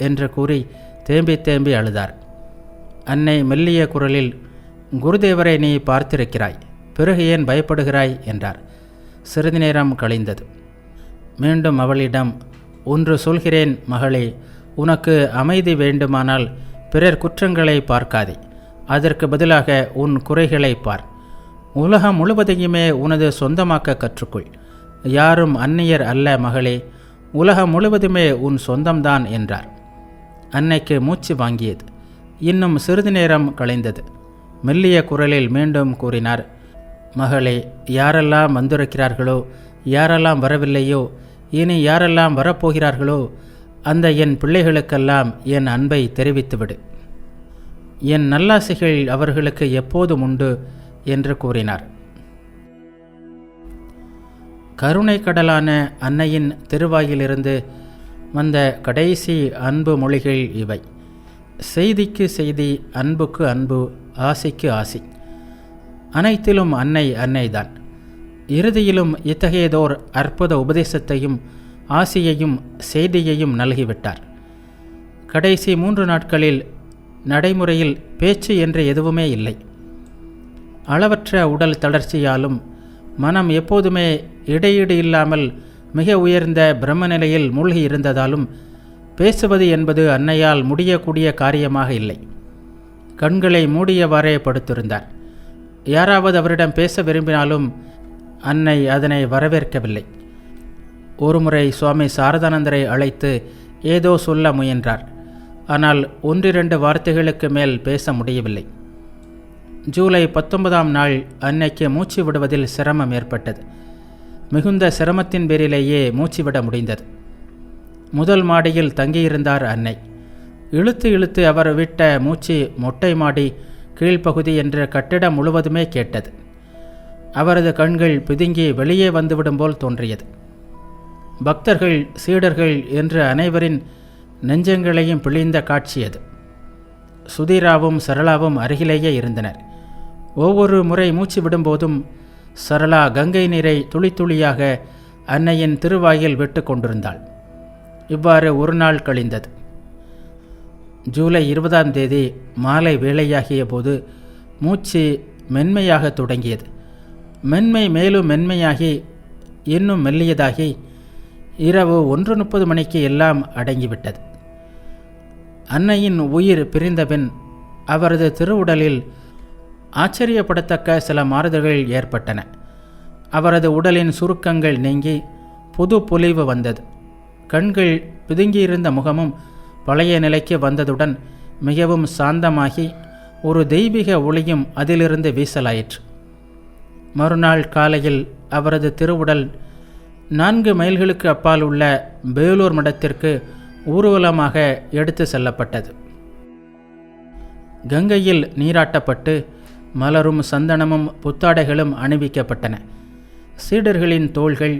என்று கூறி தேம்பி தேம்பி அழுதார். அன்னை மெல்லிய குரலில், குருதேவரை நீ பார்த்திருக்கிறாய், பிறகு ஏன் பயப்படுகிறாய் என்றார். சிறிது நேரம் கழிந்தது. மீண்டும் அவளிடம், ஒன்று சொல்கிறேன் மகளே, உனக்கு அமைதி வேண்டுமானால் பிறர் குற்றங்களை பார்க்காதே, அதற்கு பதிலாக உன் குறைகளை பார். உலகம் முழுவதையுமே உனது சொந்தமாக்க கற்றுக்கொள். யாரும் அந்நியர் அல்ல மகளே, உலகம் முழுவதுமே உன் சொந்தம்தான் என்றார். அன்னைக்கு மூச்சு வாங்கியது. இன்னும் சிறிது நேரம் கழிந்தது. மெல்லிய குரலில் மீண்டும் கூறினார், மகளே, யாரெல்லாம் வந்திருக்கிறார்களோ, யாரெல்லாம் வரவில்லையோ, இனி யாரெல்லாம் வரப்போகிறார்களோ, அந்த என் பிள்ளைகளுக்கெல்லாம் என் அன்பை தெரிவித்துவிடு. என் நல்லாசைகள் அவர்களுக்கு எப்போதும் உண்டு என்று கூறினார். கருணை கடலான அன்னையின் திருவாயிலிருந்து வந்த கடைசி அன்பு மொழிகள் இவை. செய்திக்கு செய்தி, அன்புக்கு அன்பு, ஆசிக்கு ஆசி. அனைத்திலும் அன்னை அன்னைதான். இறுதியிலும் இத்தகையதோர் அற்புத உபதேசத்தையும் ஆசியையும் செய்தியையும் நல்கிவிட்டார். கடைசி 3 நாட்களில் நடைமுறையில் பேச்சு என்று எதுவுமே இல்லை. அளவற்ற உடல் தளர்ச்சியாலும் மனம் எப்போதுமே இடையீடு இல்லாமல் மிக உயர்ந்த பிரம்மநிலையில் மூழ்கி இருந்ததாலும் பேசுவது என்பது அன்னையால் முடியக்கூடிய காரியமாக இல்லை. கண்களை மூடியவாறே படுத்திருந்தார். யாராவது அவரிடம் பேச விரும்பினாலும் அன்னை அதனை வரவேற்கவில்லை. ஒருமுறை சுவாமி சாரதானந்தரை அழைத்து ஏதோ சொல்ல முயன்றார். ஆனால் 1-2 வார்த்தைகளுக்கு மேல் பேச முடியவில்லை. ஜூலை 19ஆம் நாள் அன்னைக்கு மூச்சு விடுவதில் சிரமம் ஏற்பட்டது. மிகுந்த சிரமத்தின் பேரிலேயே மூச்சு விட முடிந்தது. முதல் மாடியில் தங்கியிருந்தார் அன்னை. இழுத்து இழுத்து அவர் விட்ட மூச்சு மொட்டை மாடி, கீழ்ப்பகுதி என்ற கட்டிடம் முழுவதுமே கேட்டது. அவரது கண்கள் பிதுங்கி வெளியே வந்துவிடும் போல் தோன்றியது. பக்தர்கள், சீடர்கள் என்று அனைவரின் நெஞ்சங்களையும் பிழிந்த காட்சி அது. சுதீராவும் சரளாவும் அருகிலேயே இருந்தனர். ஒவ்வொரு முறை மூச்சு விடும்போதும் சரளா கங்கை நீரை துளி துளியாக அன்னையின் திருவாயில் விட்டு கொண்டிருந்தாள். இவ்வாறு ஒரு நாள் கழிந்தது. ஜூலை 20ஆம் தேதி மாலை வேளையாகிய போது மூச்சு மென்மையாக தொடங்கியது. மென்மை மேலும் மென்மையாகி இன்னும் மெல்லியதாகி இரவு 1:30 மணிக்கு எல்லாம் அடங்கிவிட்டது. அன்னையின் உயிர் பிரிந்தபின் அவரது திருவுடலில் ஆச்சரியப்படத்தக்க சில மாறுதல்கள் ஏற்பட்டன. அவரது உடலின் சுருக்கங்கள் நீங்கி புது பொலிவு வந்தது. கண்கள் பிதுங்கியிருந்த முகமும் பழைய நிலைக்கு வந்ததுடன் மிகவும் சாந்தமாகி ஒரு தெய்வீக ஒளியும் அதிலிருந்து வீசலாயிற்று. மறுநாள் காலையில் அவரது திருவுடல் 4 மைல்களுக்கு அப்பால் உள்ள பேலூர் மடத்திற்கு ஊர்வலமாக எடுத்து செல்லப்பட்டது. கங்கையில் நீராட்டப்பட்டு மலரும் சந்தனமும் புத்தாடைகளும் அணிவிக்கப்பட்டன. சீடர்களின் தோள்கள்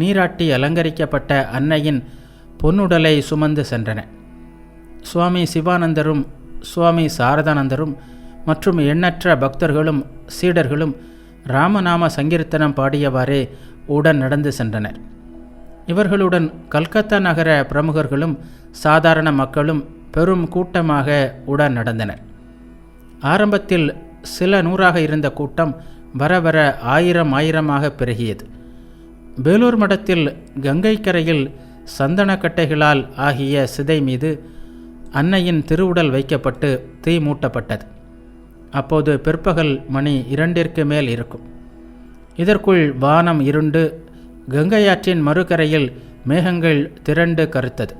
நீராட்டி அலங்கரிக்கப்பட்ட அன்னையின் பொன்னுடலை சுமந்து சென்றன. சுவாமி சிவானந்தரும் சுவாமி சாரதானந்தரும் மற்றும் எண்ணற்ற பக்தர்களும் சீடர்களும் ராமநாம சங்கீர்த்தனம் பாடியவாறே உடன் நடந்து சென்றனர். இவர்களுடன் கல்கத்தா நகர பிரமுகர்களும் சாதாரண மக்களும் பெரும் கூட்டமாக உடன் நடந்தனர். ஆரம்பத்தில் சில நூறாக இருந்த கூட்டம் வர வர ஆயிரமாக பெருகியது. வேலூர் மடத்தில் கங்கை கரையில் சந்தனக்கட்டைகளால் ஆகிய சிதை மீது அன்னையின் திருவுடல் வைக்கப்பட்டு தீ மூட்டப்பட்டது. அப்போது பிற்பகல் மணி 2 மேல் இருக்கும். இதற்குள் வானம் இருண்டு கங்கையாற்றின் மறுகரையில் மேகங்கள் திரண்டு கருத்தது.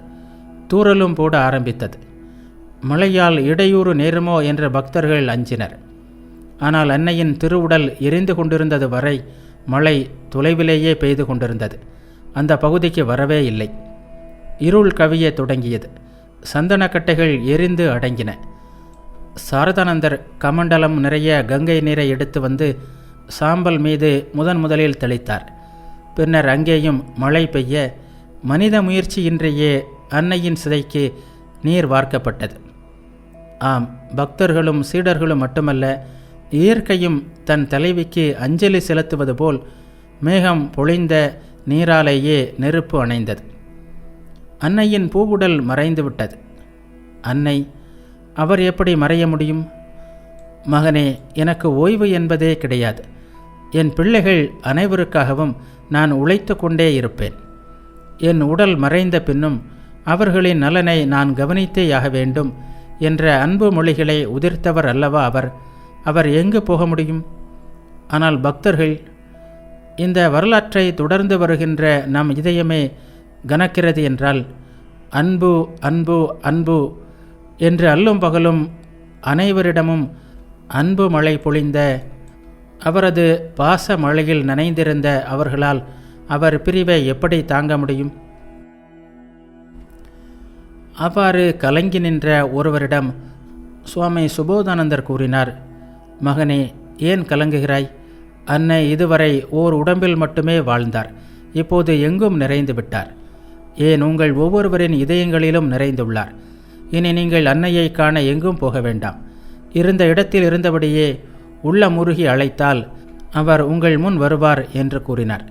தூறலும் போட ஆரம்பித்தது. மழையால் இடையூறு நேருமோ என்ற பக்தர்கள் அஞ்சினர். ஆனால் அன்னையின் திருவுடல் எரிந்து கொண்டிருந்தது வரை மழை தொலைவிலேயே பெய்து கொண்டிருந்தது. அந்த பகுதிக்கு வரவே இல்லை. இருள் கவிய தொடங்கியது. சந்தனக்கட்டைகள் எரிந்து அடங்கின. சாரதானந்தர் கமண்டலம் நிறைய கங்கை நீரை எடுத்து வந்து சாம்பல் மீது முதலில் தெளித்தார். பின்னர் அங்கேயும் மழை பெய்ய மனித முயற்சியின்றியே அன்னையின் சிதைக்கு நீர் வார்க்கப்பட்டது. ஆம், பக்தர்களும் சீடர்களும் மட்டுமல்ல, இயற்கையும் தன் தலைவிக்கு அஞ்சலி செலுத்துவது போல் மேகம் பொழிந்த நீராலேயே நெருப்பு அணைந்தது. அன்னையின் பூவுடல் மறைந்து விட்டது. அன்னை, அவர் எப்படி மறைய முடியும்? மகனே, எனக்கு ஓய்வு என்பதே கிடையாது. என் பிள்ளைகள் அனைவருக்காகவும் நான் உழைத்து கொண்டே இருப்பேன். என் உடல் மறைந்த பின்னும் அவர்களின் நலனை நான் கவனித்தேயாக வேண்டும் என்ற அன்பு மொழிகளை உதிர்த்தவர் அல்லவா அவர் எங்கு போக முடியும்? ஆனால் பக்தர்கள், இந்த வரலாற்றை தொடர்ந்து வருகின்ற நம் இதயமே கனக்கிறது என்றால், அன்பு அன்பு அன்பு என்று அல்லும் பகலும் அனைவரிடமும் அன்பு மழை பொழிந்த அவரது பாச மழையில் நனைந்திருந்த அவர்களால் அவர் பிரிவை எப்படி தாங்க முடியும்? அவ்வாறு கலங்கி நின்ற ஒருவரிடம் சுவாமி சுபோதானந்தர் கூறினார், மகனே, ஏன் கலங்குகிறாய்? அன்னை இதுவரை ஓர் உடம்பில் மட்டுமே வாழ்ந்தார். இப்போது எங்கும் நிறைந்து விட்டார். ஏன், உங்கள் ஒவ்வொருவரின் இதயங்களிலும் நிறைந்துள்ளார். இனி நீங்கள் அன்னையை காண எங்கும் போக வேண்டாம். இருந்த இடத்தில் இருந்தபடியே உள்ளமுருகி அழைத்தால் அவர் உங்கள் முன் வருவார் என்று கூறினார்.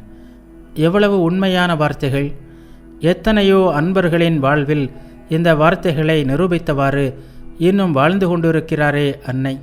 எவ்வளவு உண்மையான வார்த்தைகள்! எத்தனையோ அன்பர்களின் வாழ்வில் இந்த வார்த்தைகளை நிரூபித்தவாறு இன்னும் வாழ்ந்து கொண்டிருக்கிறாரே அன்னை.